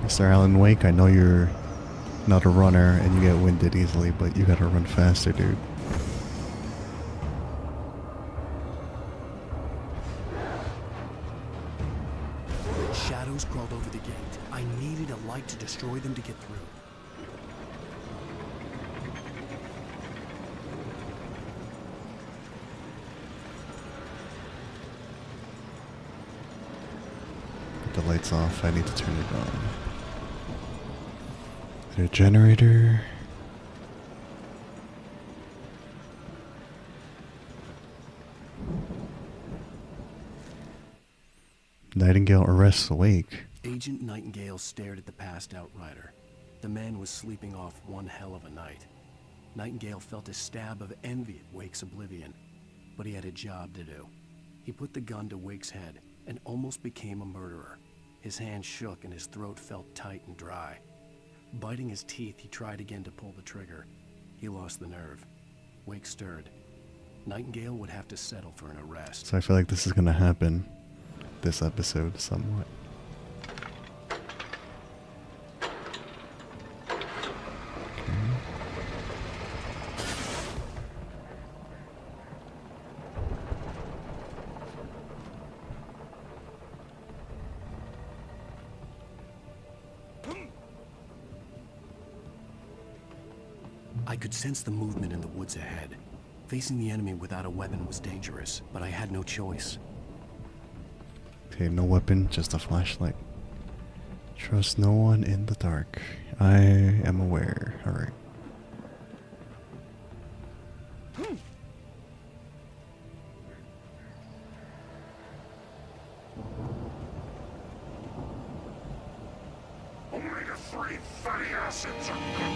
Mr. Alan Wake, I know you're not a runner and you get winded easily, but you gotta run faster, dude. Shadows crawled over the gate. I needed a light to destroy them to get through. The light's off, I need to turn it on. Is there a generator? Nightingale arrests Awake. Agent Nightingale stared at the passed out rider. The man was sleeping off one hell of a night. Nightingale felt a stab of envy at Wake's oblivion, but he had a job to do. He put the gun to Wake's head and almost became a murderer. His hand shook and his throat felt tight and dry. Biting his teeth, he tried again to pull the trigger. He lost the nerve. Wake stirred. Nightingale would have to settle for an arrest. So I feel like this is gonna happen this episode somewhat. I could sense the movement in the woods ahead. Facing the enemy without a weapon was dangerous, but I had no choice. Okay, no weapon, just a flashlight. Trust no one in the dark. I am aware. Alright.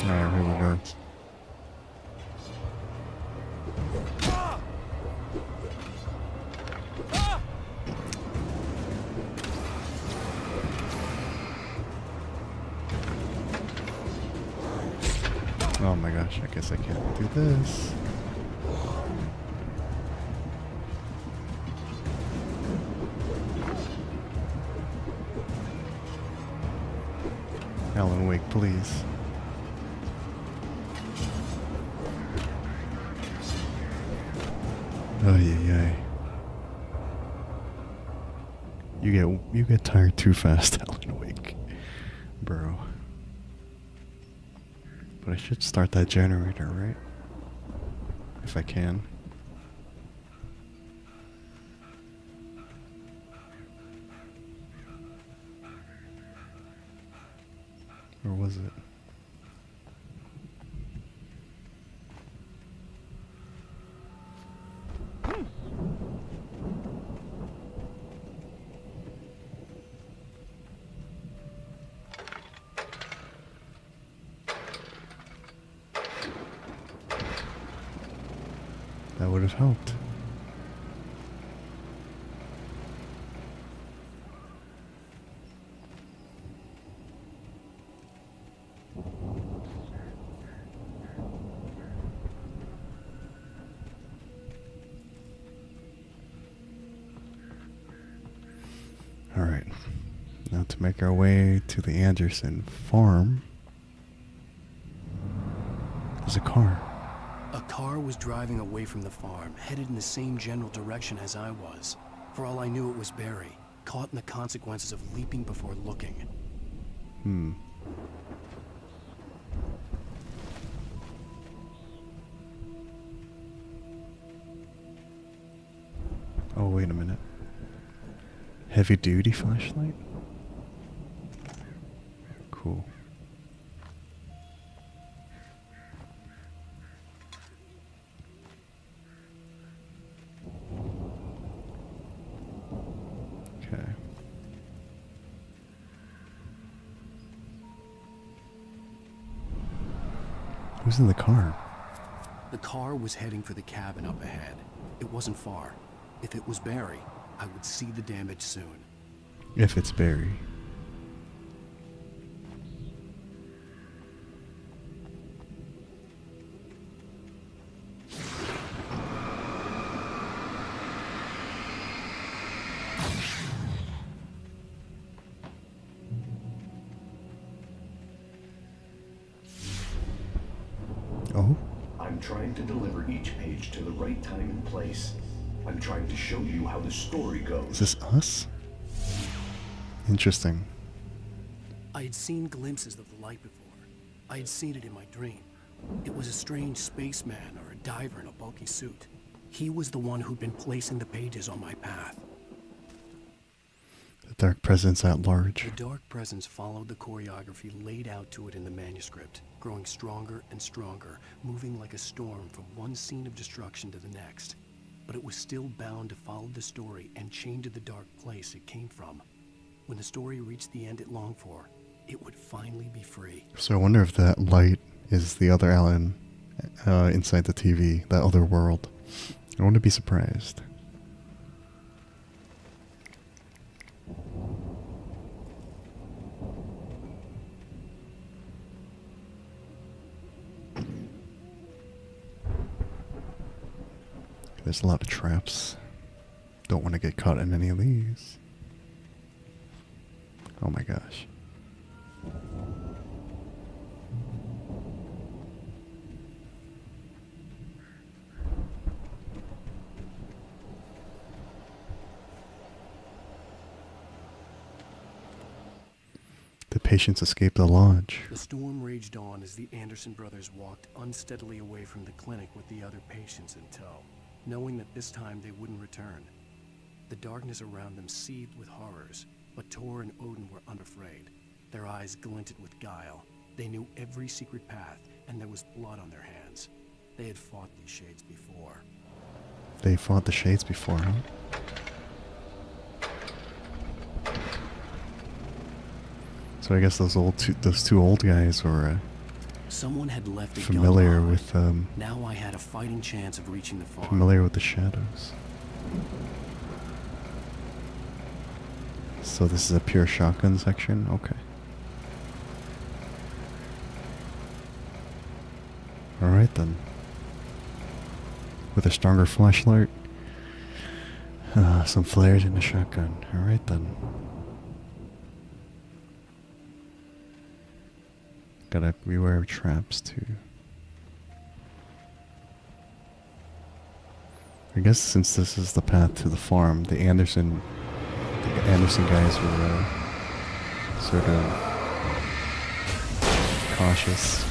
Alright, here we go. Oh my gosh, I guess I can't do this. Alan Wake, please. Oh yeah. You get tired too fast, Alan Wake. Bro. But I should start that generator, right? If I can. Or was it? That would have helped. All right. Now to make our way to the Anderson farm. There's a car. A car was driving away from the farm, headed in the same general direction as I was. For all I knew, it was Barry, caught in the consequences of leaping before looking. Oh, wait a minute. Heavy duty flashlight? Cool. Okay. Who's in the car? The car was heading for the cabin up ahead. It wasn't far. If it was Barry, I would see the damage soon. If it's Barry. Oh? I'm trying to deliver each page to the right time and place. I'm trying to show you how the story goes. Is this us? Interesting. I had seen glimpses of the light before. I had seen it in my dream. It was a strange spaceman or a diver in a bulky suit. He was the one who'd been placing the pages on my path. The dark presence at large. The dark presence followed the choreography laid out to it in the manuscript, growing stronger and stronger, moving like a storm from one scene of destruction to the next. But it was still bound to follow the story and chained to the dark place it came from. When the story reached the end it longed for, it would finally be free. So I wonder if that light is the other Alan inside the TV, that other world. I wouldn't be surprised. There's a lot of traps. Don't want to get caught in any of these. Oh my gosh. The patients escaped the lodge. The storm raged on as the Anderson brothers walked unsteadily away from the clinic with the other patients in tow, knowing that this time they wouldn't return. The darkness around them seethed with horrors, but Tor and Odin were unafraid. Their eyes glinted with guile. They knew every secret path, and there was blood on their hands. They had fought these shades before. They fought the shades before, huh? So I guess those two old guys were Someone had left a familiar gun with Now I had a fighting chance of reaching the farm. familiar with the shadows. So this is a pure shotgun section? Okay. Alright then. With a stronger flashlight. Some flares and a shotgun. Alright then. Gotta beware of traps too. I guess since this is the path to the farm, the Anderson guys were sort of cautious.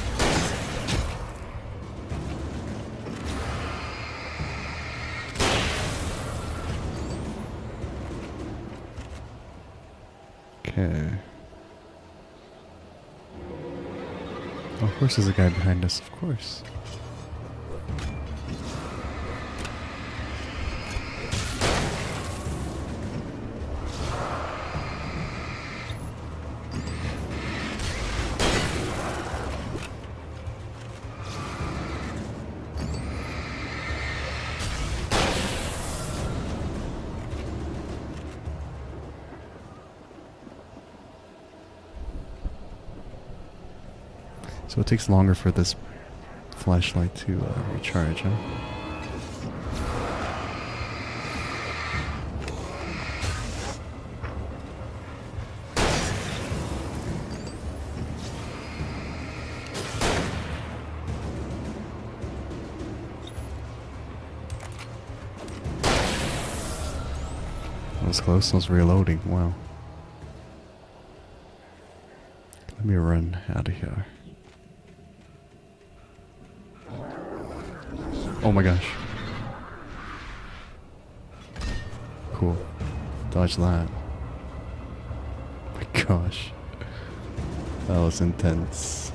Okay. Of course there's a guy behind us, of course. So it takes longer for this flashlight to recharge, huh? That was close. I was reloading. Wow. Let me run out of here. Oh my gosh. Cool. Dodge that. Oh my gosh. That was intense.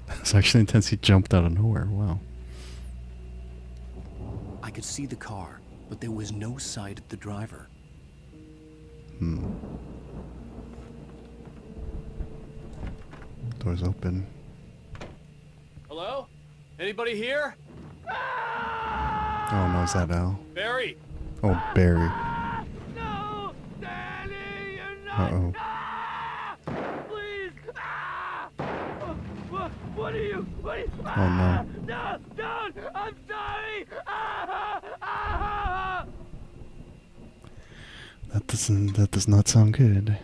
That was actually intense. He jumped out of nowhere. Wow. I could see the car, but there was no sight of the driver. Doors open. Hello? Anybody here? Oh no, is that Al? Barry! Oh, Barry. No! Danny, you're Uh-oh. Please! What are you? Oh no. No! Don't! I'm sorry! That does not sound good.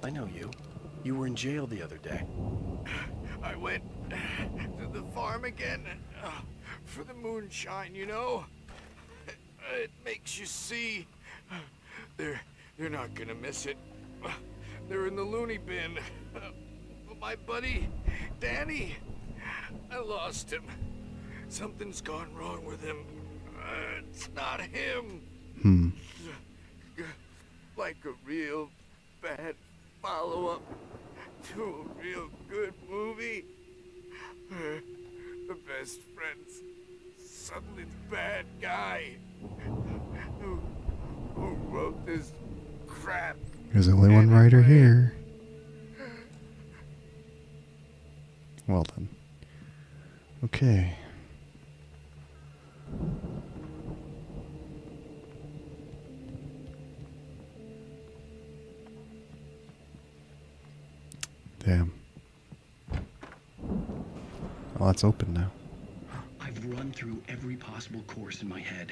I know you. You were in jail the other day. I went to the farm again for the moonshine, you know? It makes you see. They're not gonna miss it. They're in the loony bin. But my buddy, Danny, I lost him. Something's gone wrong with him. It's not him. like a real bad follow-up to a real good movie. The best friend's suddenly the bad guy who wrote this crap. There's only one writer here. Well then. Okay. Damn. Well, it's open now. I've run through every possible course in my head.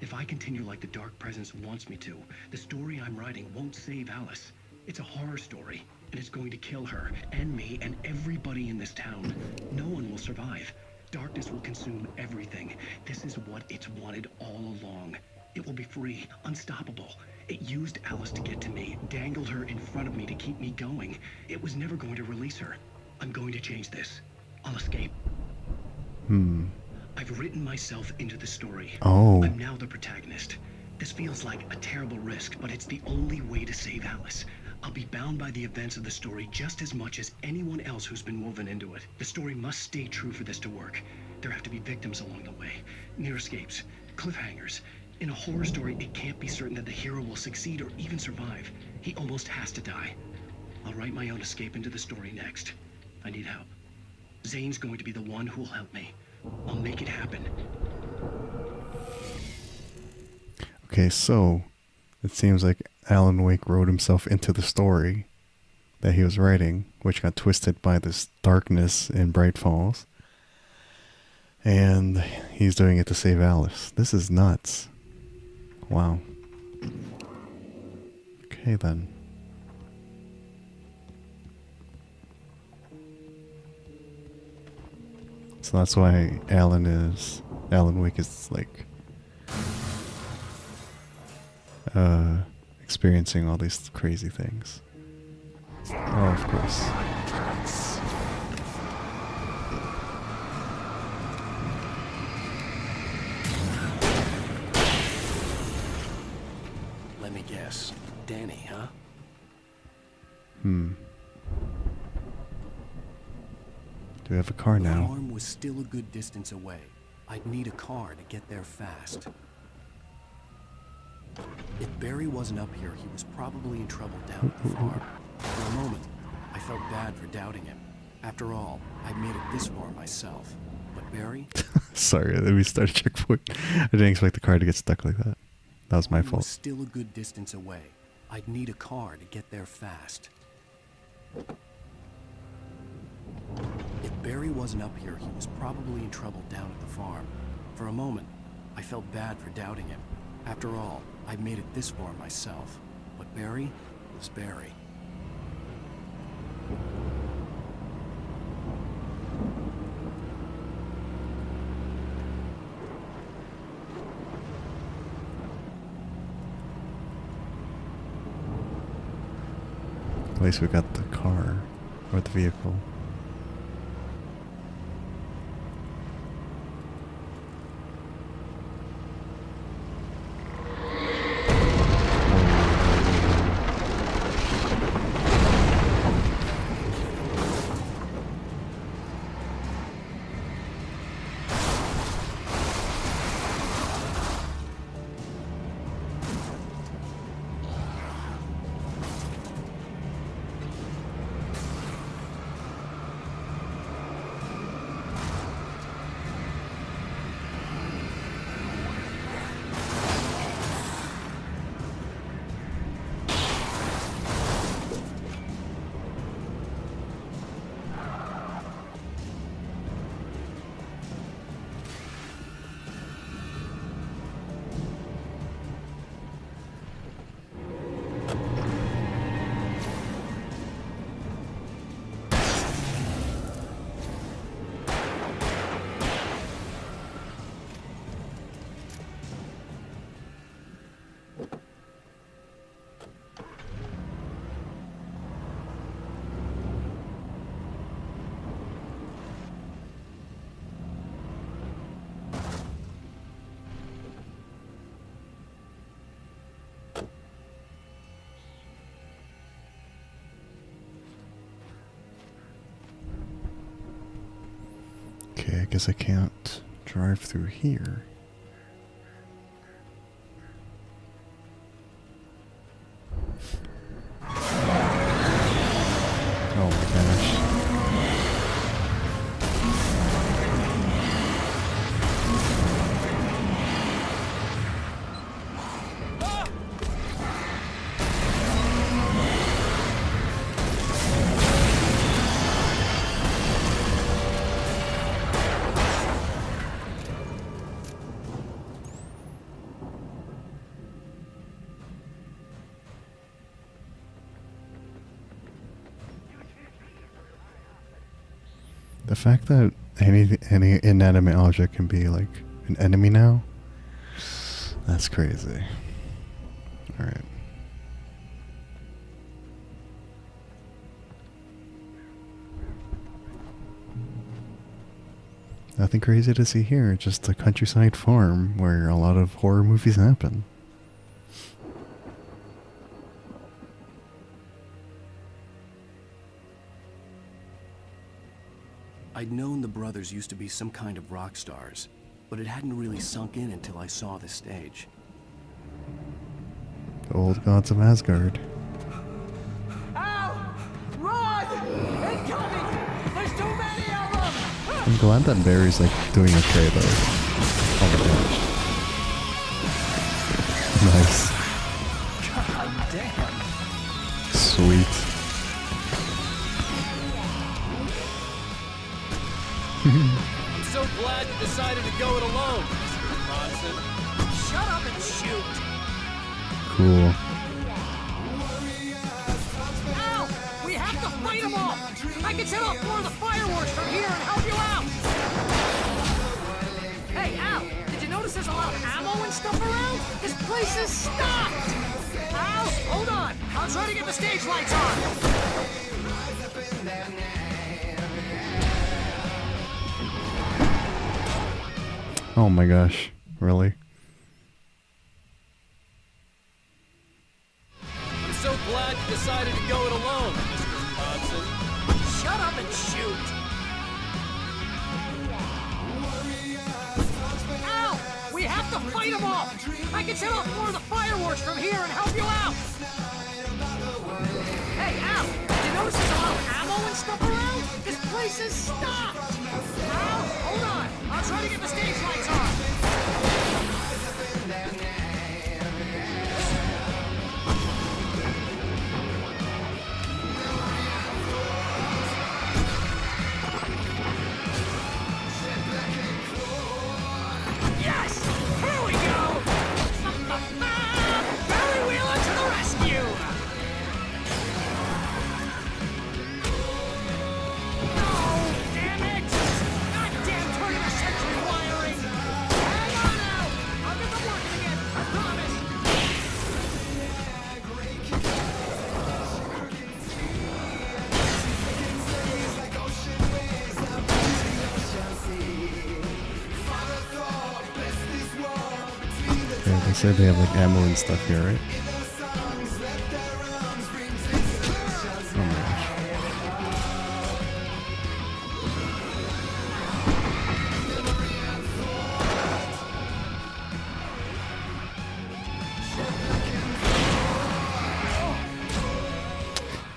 If I continue like the Dark Presence wants me to, the story I'm writing won't save Alice. It's a horror story, and it's going to kill her, and me, and everybody in this town. No one will survive. Darkness will consume everything. This is what it's wanted all along. It will be free, unstoppable. It used Alice to get to me, dangled her in front of me to keep me going. It was never going to release her. I'm going to change this. I'll escape. I've written myself into the story. Oh. I'm now the protagonist. This feels like a terrible risk, but it's the only way to save Alice. I'll be bound by the events of the story just as much as anyone else who's been woven into it. The story must stay true for this to work. There have to be victims along the way, near escapes, cliffhangers. In a horror story, it can't be certain that the hero will succeed or even survive. He almost has to die. I'll write my own escape into the story next. I need help. Zane's going to be the one who'll help me. I'll make it happen. Okay, so it seems like Alan Wake wrote himself into the story that he was writing, which got twisted by this darkness in Bright Falls. And he's doing it to save Alice. This is nuts. Wow. Okay, then. So that's why Alan Wake is like experiencing all these crazy things. Oh, of course. Let me guess. Danny, huh? Do we have a car The now? farm was still a good distance away. I'd need a car to get there fast. If Barry wasn't up here, he was probably in trouble down at the farm. For a moment, I felt bad for doubting him. After all, I'd made it this far myself. But Barry? Sorry, we started checkpoint. I didn't expect the car to get stuck like that. That was my He was fault. still a good distance away. I'd need a car to get there fast. If Barry wasn't up here, he was probably in trouble down at the farm. For a moment, I felt bad for doubting him. After all, I'd made it this far myself. But Barry was Barry. At least we got the car or the vehicle. Okay, I guess I can't drive through here. Oh my gosh. The fact that any inanimate object can be like an enemy now, that's crazy. Alright. Nothing crazy to see here, just a countryside farm where a lot of horror movies happen. I'd known the brothers used to be some kind of rock stars, but it hadn't really sunk in until I saw the stage. The old gods of Asgard. Ow! Run! Incoming! There's too many of them! I'm glad that Barry's like doing okay though. Oh my gosh. Nice. God damn. Sweet. I'm so glad you decided to go it alone, Mr. Bronson. Shut up and shoot! Cool. Ow! We have to fight them all! I can set off more of the fireworks from here and help you out! Hey, Al! Did you notice there's a lot of ammo and stuff around? This place is stocked! Al, hold on! I'll try to get the stage lights on! Oh my gosh. Really? I'm so glad you decided to go it alone, Mr. Bronson. Shut up and shoot! Ow! We have to fight them all! I can set off more of the fireworks from here and help you out! Hey, Al! Did you notice there's a lot of ammo and stuff around? This place is stocked! Al, hold on! I'll try to get the stage lights on! Yes! Here we go! Barry Wheeler to the rescue! No! Damn it! Goddamn 20th century wiring! Hang on now! I'll get them working again, I promise! Okay, they said they have like ammo and stuff here, right? Oh my gosh.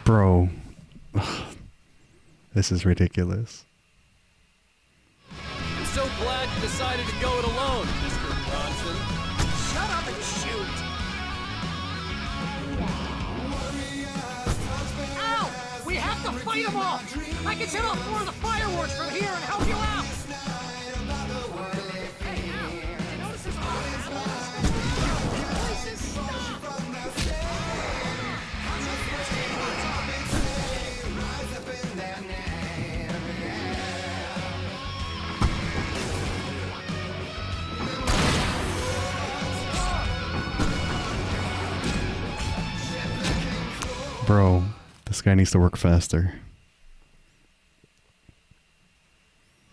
Bro. This is ridiculous. I'm so glad you decided to go it alone, Mr. Bronson. Shut up and shoot! Ow! We have to fight them all! I can set off more of the fireworks from here and help you out! Hey, Al! Did you notice there's a lot of ammo and stuff around? This place is stocked! I'll try to get the stage lights on. Bro, this guy needs to work faster.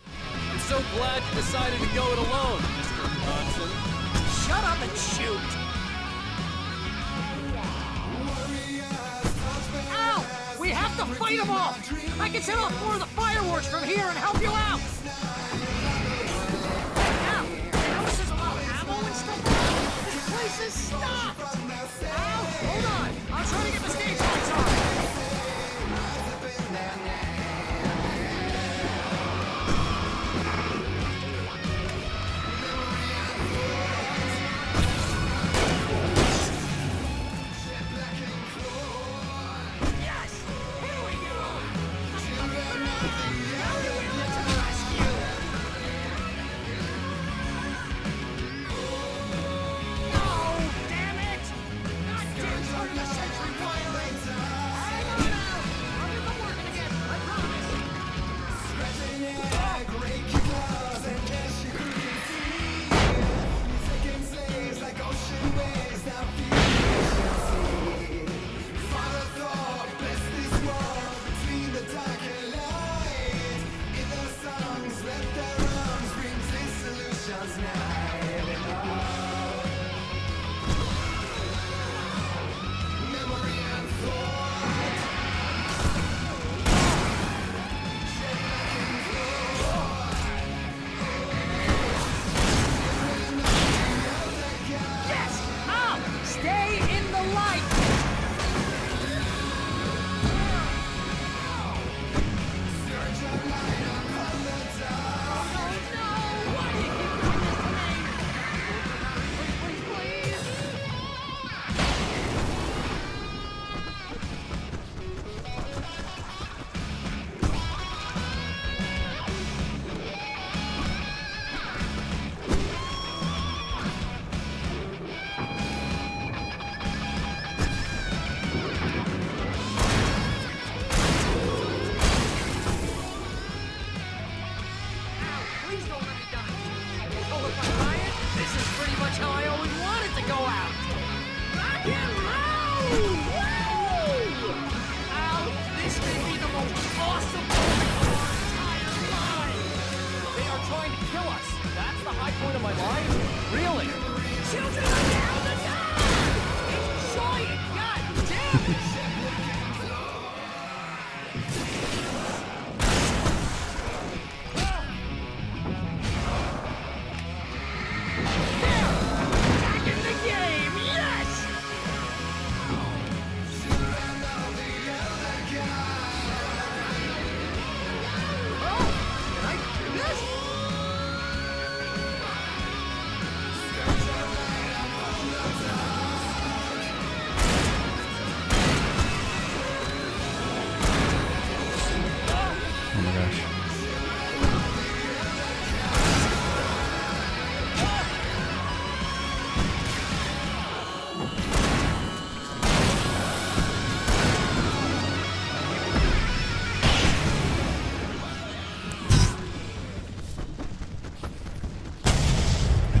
I'm so glad you decided to go it alone, Mr. Bronson. Shut up and shoot! Ow! We have to fight them all! I can set off more of the fireworks from here and help you out! this is stopped! Al, hold on! I'm trying to get the stage lights on!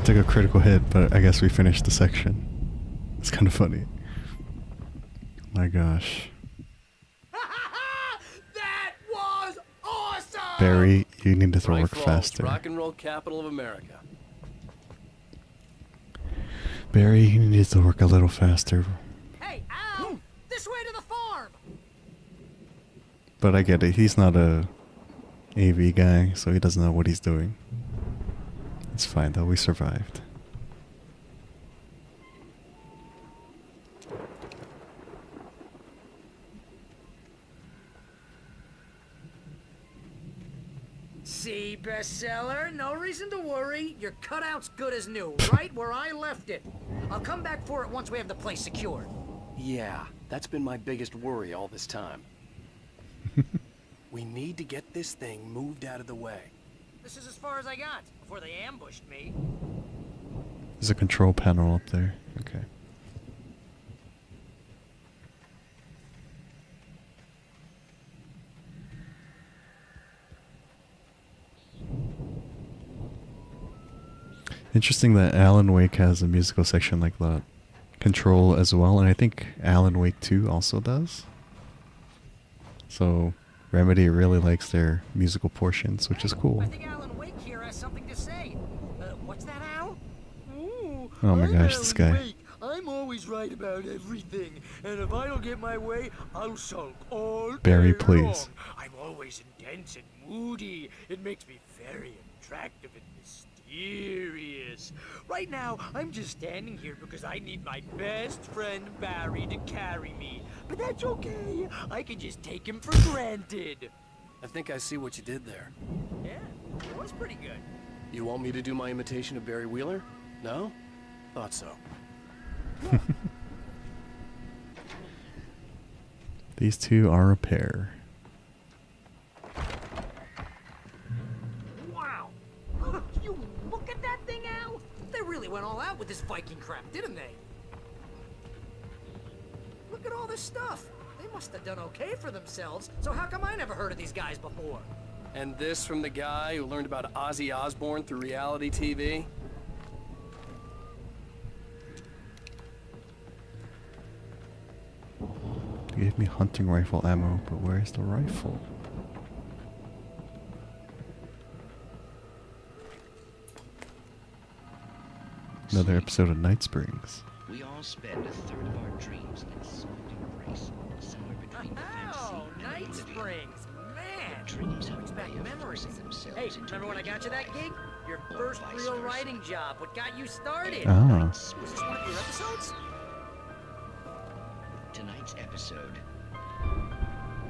Took a critical hit, but I guess we finished the section. It's kind of funny. My gosh. That was awesome! Barry, you need to Right work Falls, faster. rock and roll capital of America. Barry, you need to work a little faster. Hey, Al! This way to the farm! But I get it. He's not a AV guy, so he doesn't know what he's doing. It's fine though, we survived. See, bestseller, no reason to worry. Your cutout's good as new, right where I left it. I'll come back for it once we have the place secured. Yeah, that's been my biggest worry all this time. We need to get this thing moved out of the way. This is as far as I got before they ambushed me. There's a control panel up there. Okay. Interesting that Alan Wake has a musical section like that. Control as well, and I think Alan Wake 2 also does. So Remedy really likes their musical portions, which is cool. I think Alan Wake here has something to say. What's that, Al? Ooh, Oh my I'm gosh, this Alan guy. Wake. I'm always right about everything, and if I don't get my way, I'll sulk all Barry, day please. long. I'm always intense and moody. It makes me very attractive and mysterious. serious. Right now, I'm just standing here because I need my best friend Barry to carry me. But that's okay. I can just take him for granted. I think I see what you did there. Yeah, it was pretty good. You want me to do my imitation of Barry Wheeler? No? Thought so. These two are a pair. Wow. You look at that thing, Al? They really went all out with this Viking crap, didn't they? Look at all this stuff. They must have done okay for themselves. So how come I never heard of these guys before? And this from the guy who learned about Ozzy Osbourne through reality TV? They gave me hunting rifle ammo, but where's the rifle? Another episode of Night Springs. We all spend a third of our dreams in a soft embrace, somewhere between fantasy and Night oblivion. Springs, man! Dreams have Brings a back way of memories. forcing themselves Hey, into remember when I got you that gig? Your Or first vice real versa. writing job. What got you started? Ah. Was this one of your episodes? Tonight's episode,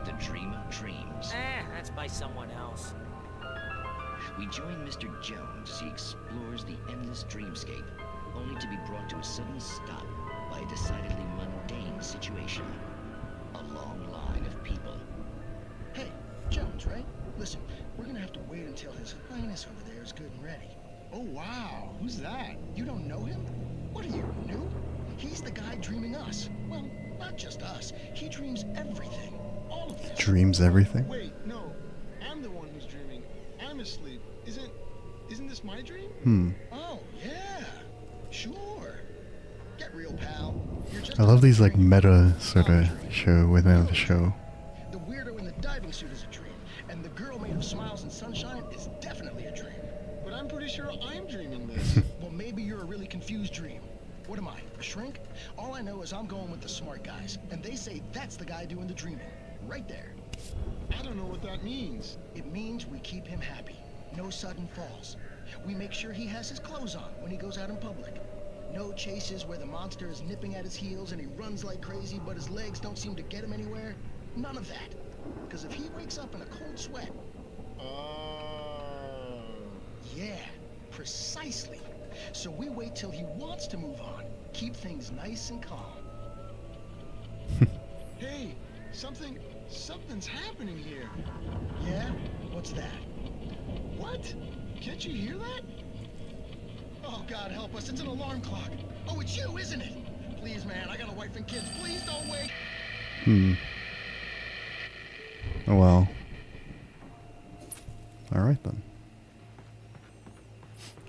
The Dream of Dreams. That's by someone else. We join Mr. Jones as he explores the endless dreamscape, only to be brought to a sudden stop by a decidedly mundane situation. A long line of people. Hey, Jones, right? Listen, we're gonna have to wait until His Highness over there is good and ready. Oh, wow. Who's that? You don't know him? What are you, new? He's the guy dreaming us. Well, not just us. He dreams everything. All of this. Dreams everything? Wait, no. I'm the one who's dreaming. I'm asleep. Isn't this my dream? Oh, yeah. Sure. Get real, pal. You're just I love these like meta sort of show within the show. The weirdo in the diving suit is a dream, and the girl made of smiles and sunshine is definitely a dream. But I'm pretty sure I'm dreaming this. Well, maybe you're a really confused dream. What am I, a shrink? All I know is I'm going with the smart guys, and they say that's the guy doing the dreaming. Right there. I don't know what that means. It means we keep him happy. No sudden falls. We make sure he has his clothes on when he goes out in public. No chases where the monster is nipping at his heels and he runs like crazy, but his legs don't seem to get him anywhere. None of that. Because if he wakes up in a cold sweat... Yeah, precisely. So we wait till he wants to move on. Keep things nice and calm. Hey, something's happening here. Yeah? What's that? What? Can't you hear that? Oh, God help us, it's an alarm clock. Oh, it's you, isn't it? Please, man, I got a wife and kids. Please don't wake. Oh well. Alright then.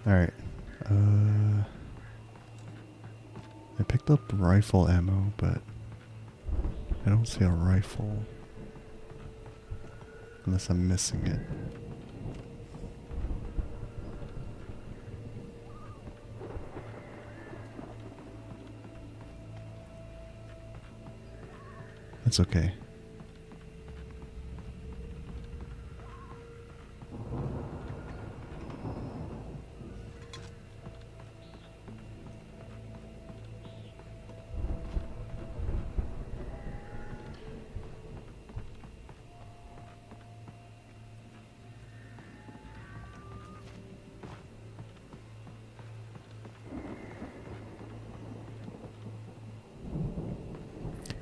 Alright. I picked up rifle ammo, but I don't see a rifle. Unless I'm missing it. That's okay.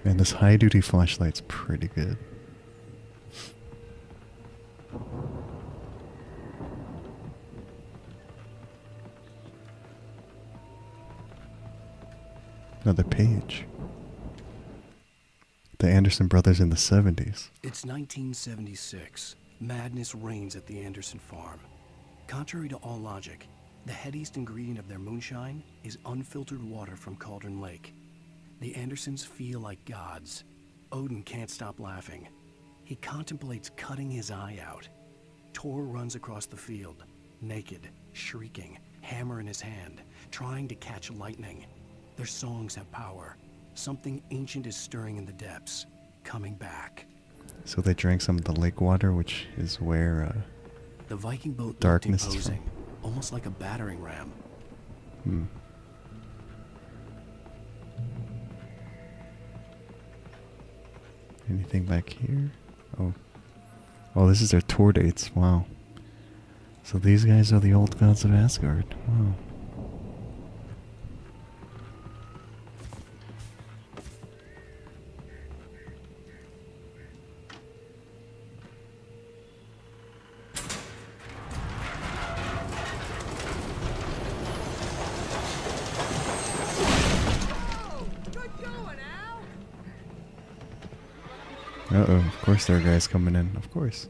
Man, this high-duty flashlight's pretty good. Another page. The Anderson brothers in the 70s. It's 1976. Madness reigns at the Anderson farm. Contrary to all logic, the headiest ingredient of their moonshine is unfiltered water from Cauldron Lake. The Andersons feel like gods. Odin can't stop laughing. He contemplates cutting his eye out. Tor runs across the field, naked, shrieking, hammer in his hand, trying to catch lightning. Their songs have power. Something ancient is stirring in the depths, coming back. So they drank some of the lake water, which is where the Viking boat darkness looked is from. imposing, almost like a battering ram. Anything back here? Oh. Oh, this is their tour dates. Wow. So these guys are the old gods of Asgard. Wow. Uh-oh, of course there are guys coming in, of course.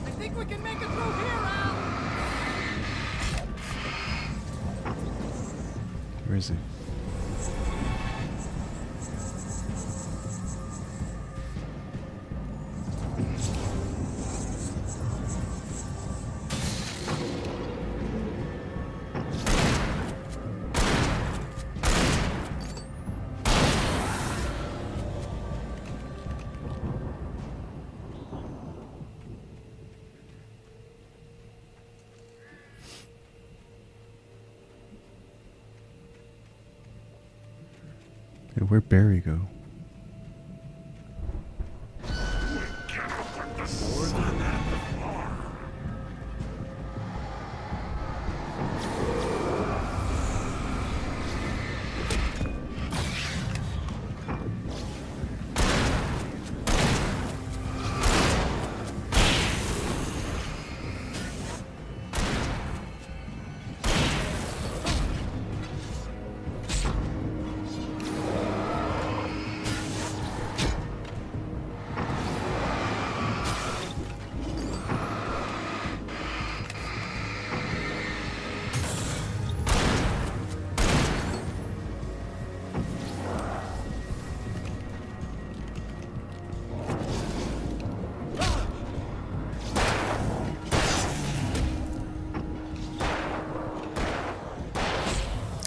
I think we can make it through here, Al! Where is he? Hey, where'd Barry go?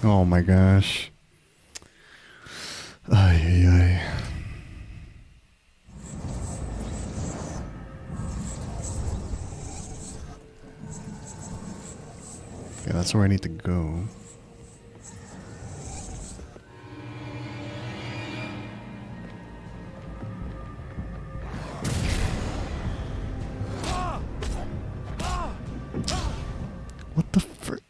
Oh my gosh. Ay, ay, ay. Okay, that's where I need to go. What the frick?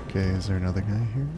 Okay, is there another guy here?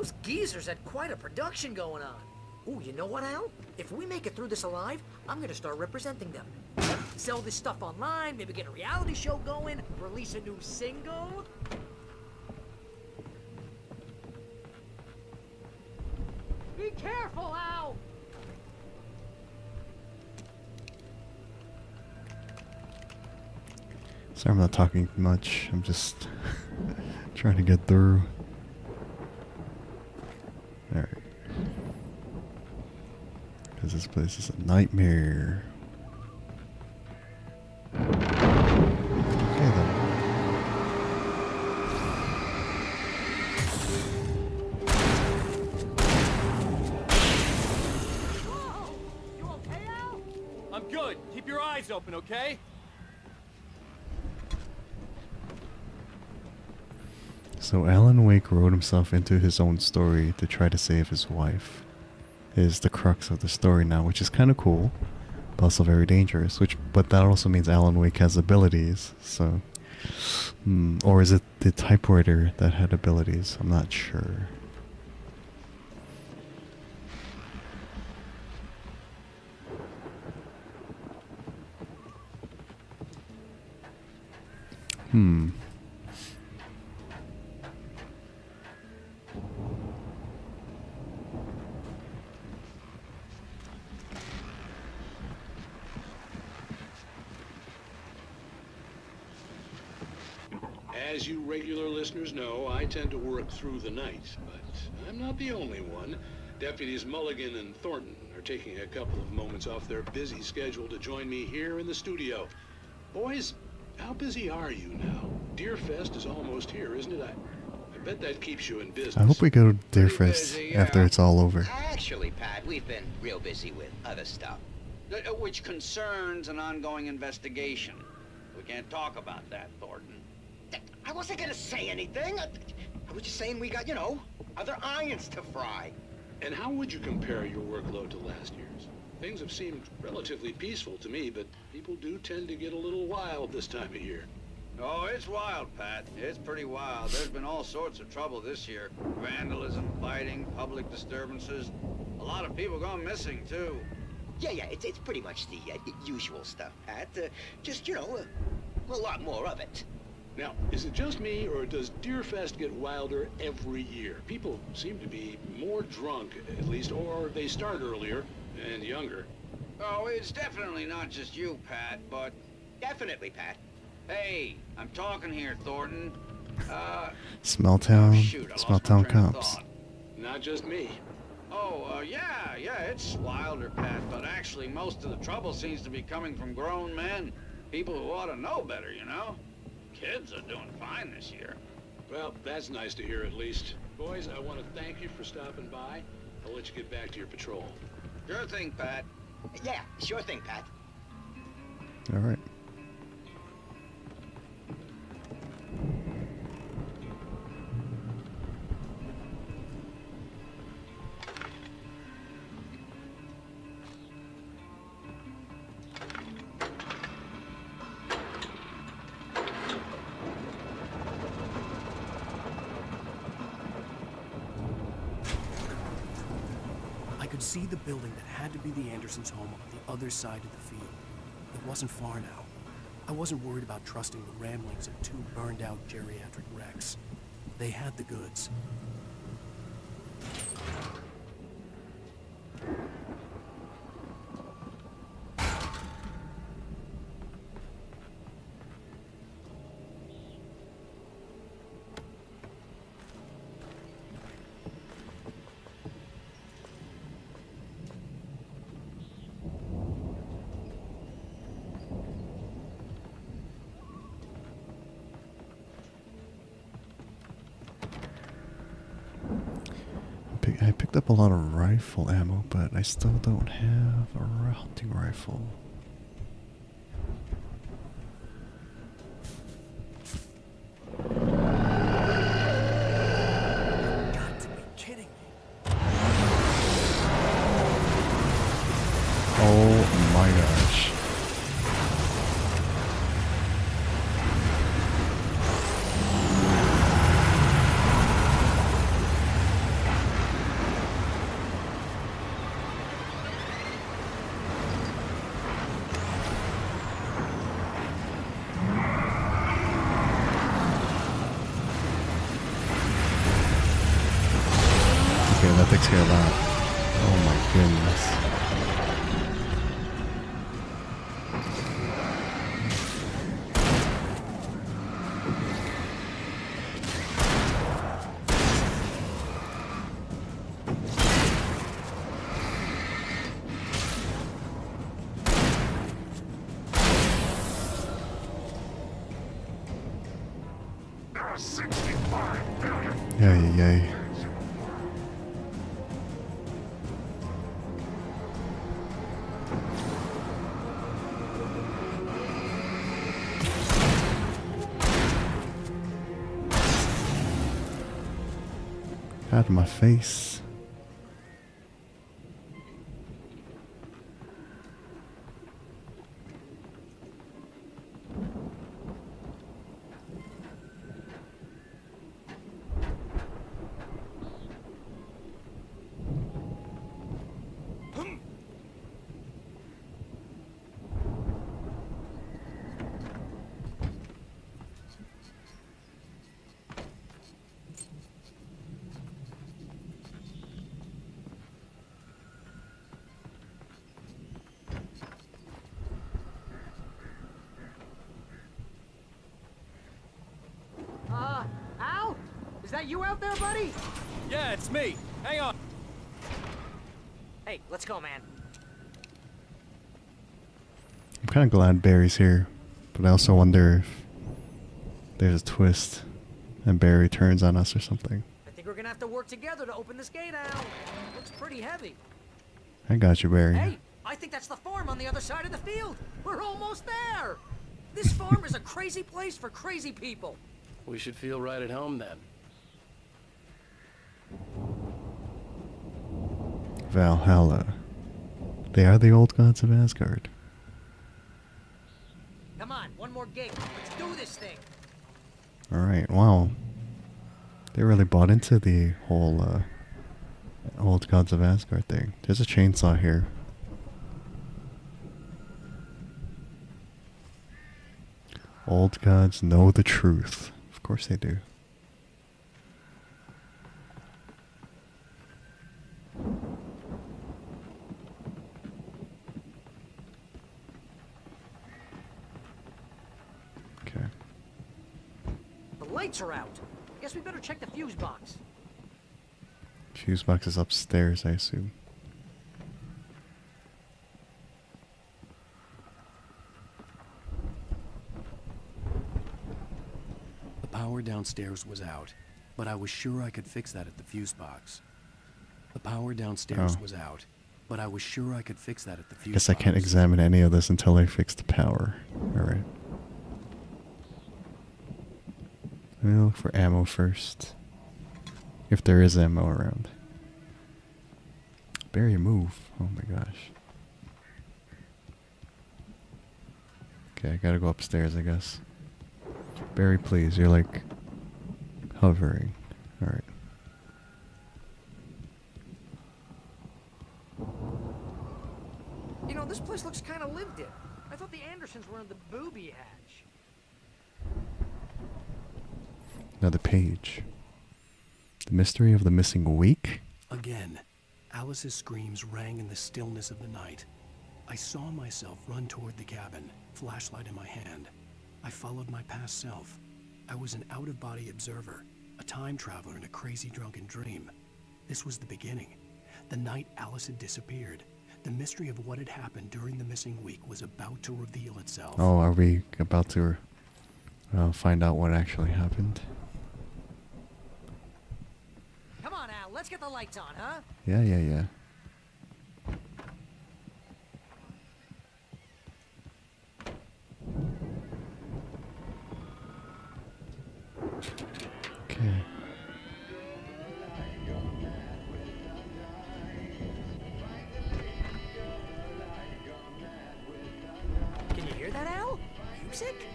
Those geezers had quite a production going on. Ooh, you know what, Al? If we make it through this alive, I'm gonna start representing them. Sell this stuff online, maybe get a reality show going, release a new single. Be careful, Al! Sorry, I'm not talking much. I'm just trying to get through. Alright. Because this place is a nightmare. Okay then. I'm good. Keep your eyes open, okay? So Alan Wake wrote himself into his own story to try to save his wife. Is the crux of the story now, which is kind of cool, but also very dangerous. But that also means Alan Wake has abilities. So, or is it the typewriter that had abilities? I'm not sure. As you regular listeners know, I tend to work through the night, but I'm not the only one. Deputies Mulligan and Thornton are taking a couple of moments off their busy schedule to join me here in the studio. Boys, how busy are you now? Deerfest is almost here, isn't it? I bet that keeps you in business. I hope we go to Deerfest after it's all over. Actually, Pat, we've been real busy with other stuff, which concerns an ongoing investigation. We can't talk about that, Thornton. I wasn't gonna say anything. I was just saying we got, other irons to fry. And how would you compare your workload to last year's? Things have seemed relatively peaceful to me, but people do tend to get a little wild this time of year. Oh, it's wild, Pat. It's pretty wild. There's been all sorts of trouble this year. Vandalism, fighting, public disturbances. A lot of people gone missing, too. Yeah, it's pretty much the usual stuff, Pat. Just, a lot more of it. Now, is it just me, or does Deerfest get wilder every year? People seem to be more drunk, at least, or they start earlier and younger. Oh, it's definitely not just you, Pat, but... Definitely, Pat. Hey, I'm talking here, Thornton. Smelltown, shoot, I lost my Smelltown train of cops. thought. Not just me. Oh, yeah, it's wilder, Pat, but actually most of the trouble seems to be coming from grown men. People who ought to know better, Kids are doing fine this year. Well, that's nice to hear at least. Boys, I want to thank you for stopping by. I'll let you get back to your patrol. Sure thing, Pat. Yeah, sure thing, Pat. All right. I could see the building that had to be the Andersons' home on the other side of the field. It wasn't far now. I wasn't worried about trusting the ramblings of two burned-out geriatric wrecks. They had the goods. I picked up a lot of rifle ammo, but I still don't have a hunting rifle. Got to be kidding me. Oh my gosh. Celtics hear that. Oh my goodness. Yay, yay. Out of my face. Al? Is that you out there, buddy? Yeah, it's me. Hang on. Hey, let's go, man. I'm kind of glad Barry's here, but I also wonder if there's a twist and Barry turns on us or something. I think we're gonna have to work together to open this gate, Al. Looks pretty heavy. I got you, Barry. Hey, I think that's the farm on the other side of the field. We're almost there. This farm is a crazy place for crazy people. We should feel right at home then. Valhalla. They are the old gods of Asgard. Come on, one more gate. Let's do this thing. Alright, wow. They really bought into the whole old gods of Asgard thing. There's a chainsaw here. Old gods know the truth. Of course they do. Okay. The lights are out. Guess we better check the fuse box. Fuse box is upstairs, I assume. The power downstairs was out, but I was sure I could fix that at the fuse box. The power downstairs was out, but I was sure I could fix that at the fuse box. Guess I can't examine any of this until I fix the power. Alright. Let me look for ammo first. If there is ammo around. Barry, move. Oh my gosh. Okay, I gotta go upstairs, I guess. Barry, please. You're like hovering. Alright. You know, this place looks kind of lived in. I thought the Andersons were in the booby hatch. Another page. The mystery of the missing week? Again, Alice's screams rang in the stillness of the night. I saw myself run toward the cabin, flashlight in my hand. I followed my past self. I was an out-of-body observer, a time traveler in a crazy drunken dream. This was the beginning. The night Alice had disappeared. The mystery of what had happened during the missing week was about to reveal itself. Oh, are we about to find out what actually happened? Come on, Al. Let's get the lights on, huh? Yeah, yeah, yeah. Okay. Can you hear that, Al? Music?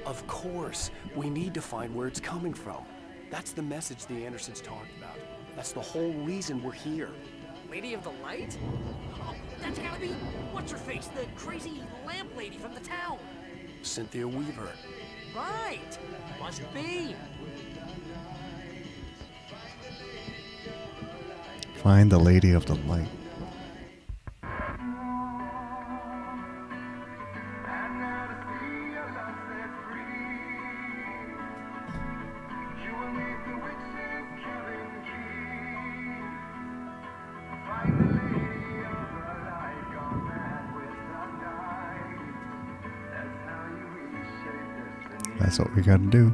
Of course. We need to find where it's coming from. That's the message the Andersons talked about. That's the whole reason we're here. Lady of the Light? Oh, that's gotta be... What's-her-face? The crazy lamp lady from the town. Cynthia Weaver. Right. Must be. Find the Lady of the Light. That's what we gotta do.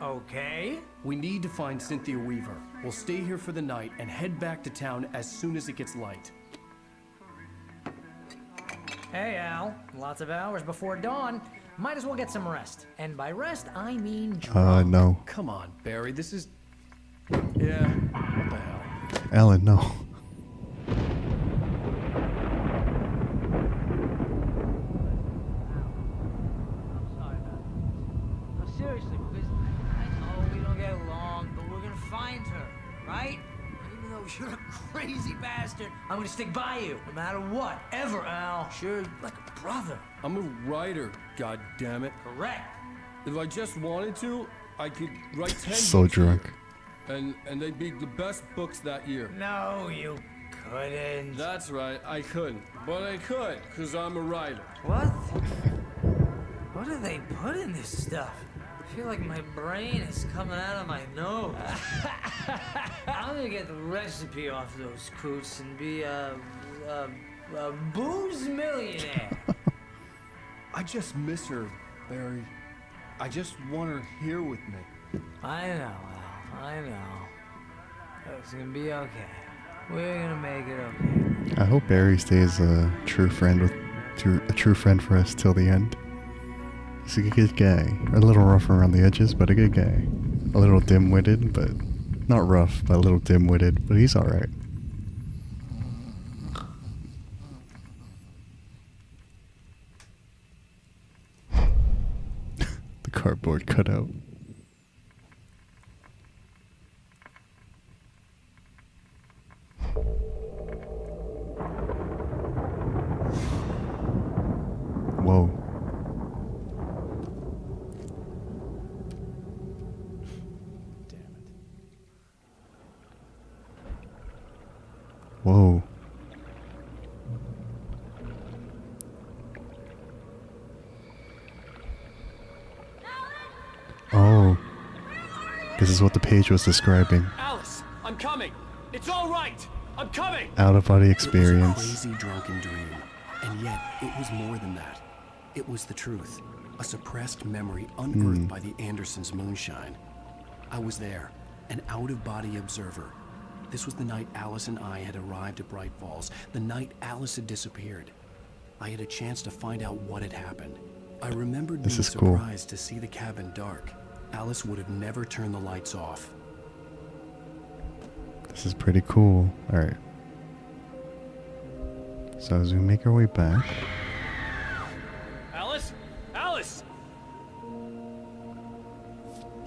Okay. We need to find Cynthia Weaver. We'll stay here for the night and head back to town as soon as it gets light. Hey, Al. Lots of hours before dawn. Might as well get some rest. And by rest, I mean drunk. No. Come on, Barry. This is... Yeah, what the hell? Alan, no. Seriously, because I know we don't get along, but we're gonna find her, right? Even though you're a crazy bastard, I'm gonna stick by you, no matter what, ever, Al. Sure, like a brother. I'm a writer, goddammit. Correct. If I just wanted to, I could write 10 So books a drunk. year. And they'd be the best books that year. No, you couldn't. That's right, I couldn't. But I could, because I'm a writer. What? What do they put in this stuff? I feel like my brain is coming out of my nose. I'm gonna get the recipe off those coots and be a booze millionaire. I just miss her, Barry. I just want her here with me. I know, Al. I know. It's gonna be okay. We're gonna make it okay. I hope Barry stays a true friend for us till the end. He's a good guy. A little rough around the edges, but a good guy. A little dim-witted, but not rough, but a little dim-witted, but he's alright. The cardboard cutout. Whoa. Whoa. Oh. This is what the page was describing. Alice, I'm coming. It's all right. I'm coming. Out-of-body It experience. was a crazy drunken dream, and yet it was more than that. It was the truth, a suppressed memory unearthed by the Andersons' moonshine. I was there, an out-of-body observer. This was the night Alice and I had arrived at Bright Falls, the night Alice had disappeared. I had a chance to find out what had happened. I remembered being This is cool. surprised to see the cabin dark. Alice would have never turned the lights off. This is pretty cool. Alright. So as we make our way back. Alice? Alice!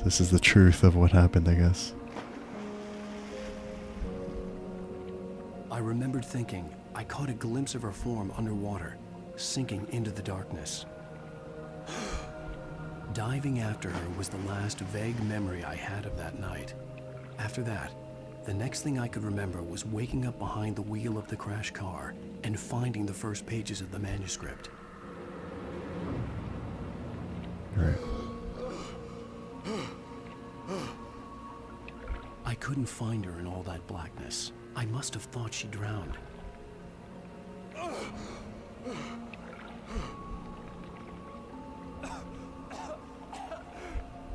This is the truth of what happened, I guess. I remembered thinking I caught a glimpse of her form underwater, sinking into the darkness. Diving after her was the last vague memory I had of that night. After that, the next thing I could remember was waking up behind the wheel of the crashed car and finding the first pages of the manuscript. Alright. I couldn't find her in all that blackness. I must have thought she drowned.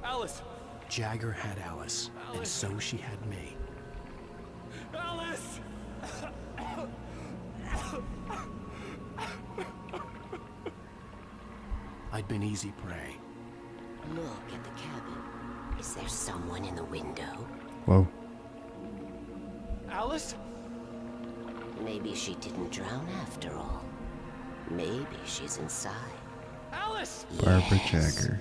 Alice! Jagger had Alice, and so she had me. Alice! I'd been easy prey. Look at the cabin. Is there someone in the window? Whoa. Alice? Maybe she didn't drown after all. Maybe she's inside. Alice! Barbara Jagger.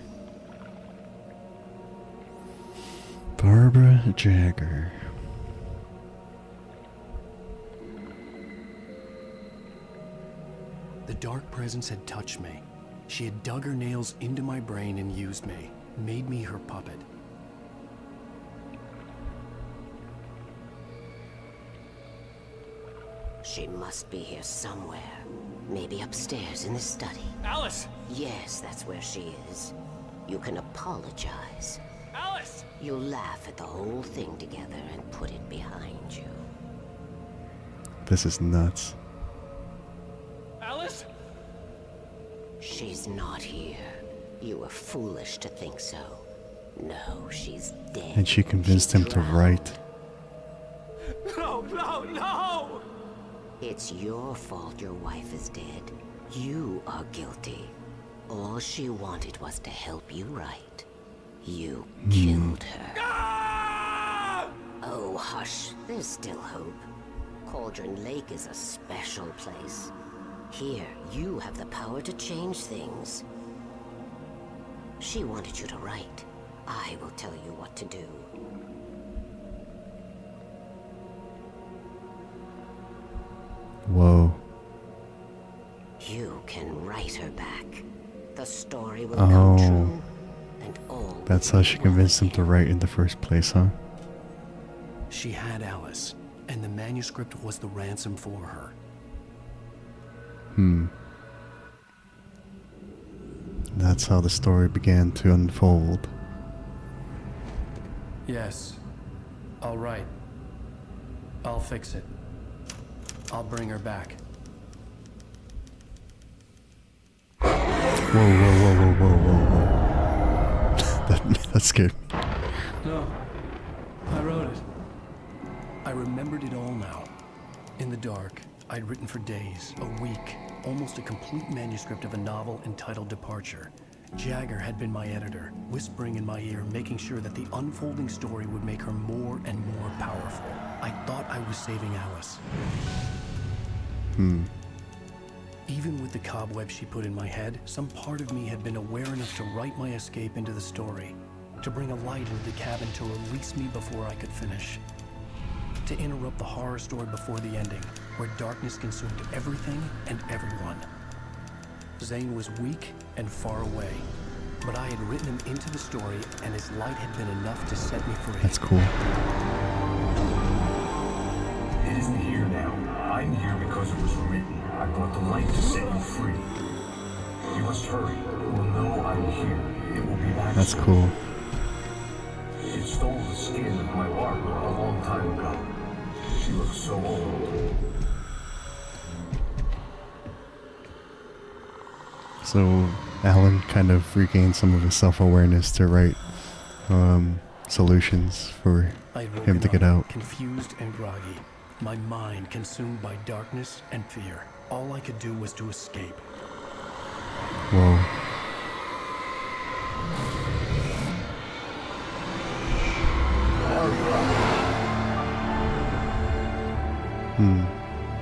Barbara Jagger. The dark presence had touched me. She had dug her nails into my brain and used me, made me her puppet. She must be here somewhere. Maybe upstairs in the study. Alice! Yes, that's where she is. You can apologize. Alice! You'll laugh at the whole thing together and put it behind you. This is nuts. Alice? She's not here. You were foolish to think so. No, she's dead. And she convinced him to write. No, no, no! It's your fault your wife is dead. You are guilty. All she wanted was to help you write. You killed her. Oh, hush. There's still hope. Cauldron Lake is a special place. Here, you have the power to change things. She wanted you to write. I will tell you what to do. Whoa. You can write her back. The story will come true, and all. That's how she convinced him to write in the first place, huh? She had Alice, and the manuscript was the ransom for her. That's how the story began to unfold. Yes. All right. I'll fix it. I'll bring her back. Whoa, whoa, whoa, whoa, whoa, whoa, whoa. that scared me. No. I wrote it. I remembered it all now. In the dark, I'd written for days, a week, almost a complete manuscript of a novel entitled Departure. Jagger had been my editor, whispering in my ear, making sure that the unfolding story would make her more and more powerful. I thought I was saving Alice. Even with the cobweb she put in my head, some part of me had been aware enough to write my escape into the story, to bring a light into the cabin to release me before I could finish, to interrupt the horror story before the ending, where darkness consumed everything and everyone. Zane was weak and far away, but I had written him into the story, and his light had been enough to set me free. That's cool. It isn't here now. I'm here because it was written. I brought the light to set you free. You must hurry. It will know I'm here. It will be back. That's cool. It stole the skin of my Barbara a long time ago. She looks so old. So Alan kind of regained some of his self-awareness to write solutions for him to get out. Confused and groggy, my mind consumed by darkness and fear. All I could do was to escape. Whoa.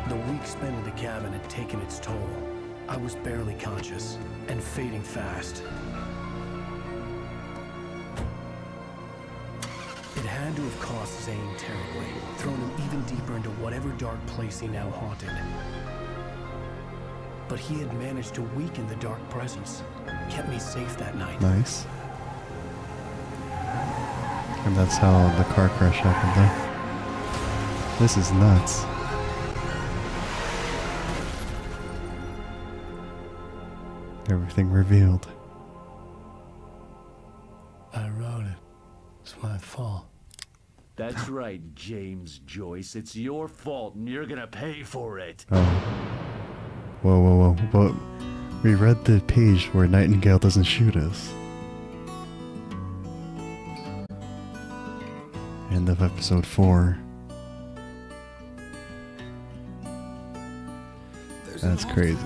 The week spent in the cabin had taken its toll. I was barely conscious and fading fast. It had to have cost Zane terribly, thrown him even deeper into whatever dark place he now haunted. But he had managed to weaken the dark presence, kept me safe that night. Nice. And that's how the car crash happened there. This is nuts. Everything revealed. I wrote it. It's my fault. That's right, James Joyce. It's your fault, and you're gonna pay for it. Oh. Whoa, whoa, whoa. But we read the page where Nightingale doesn't shoot us. End of episode 4. That's crazy.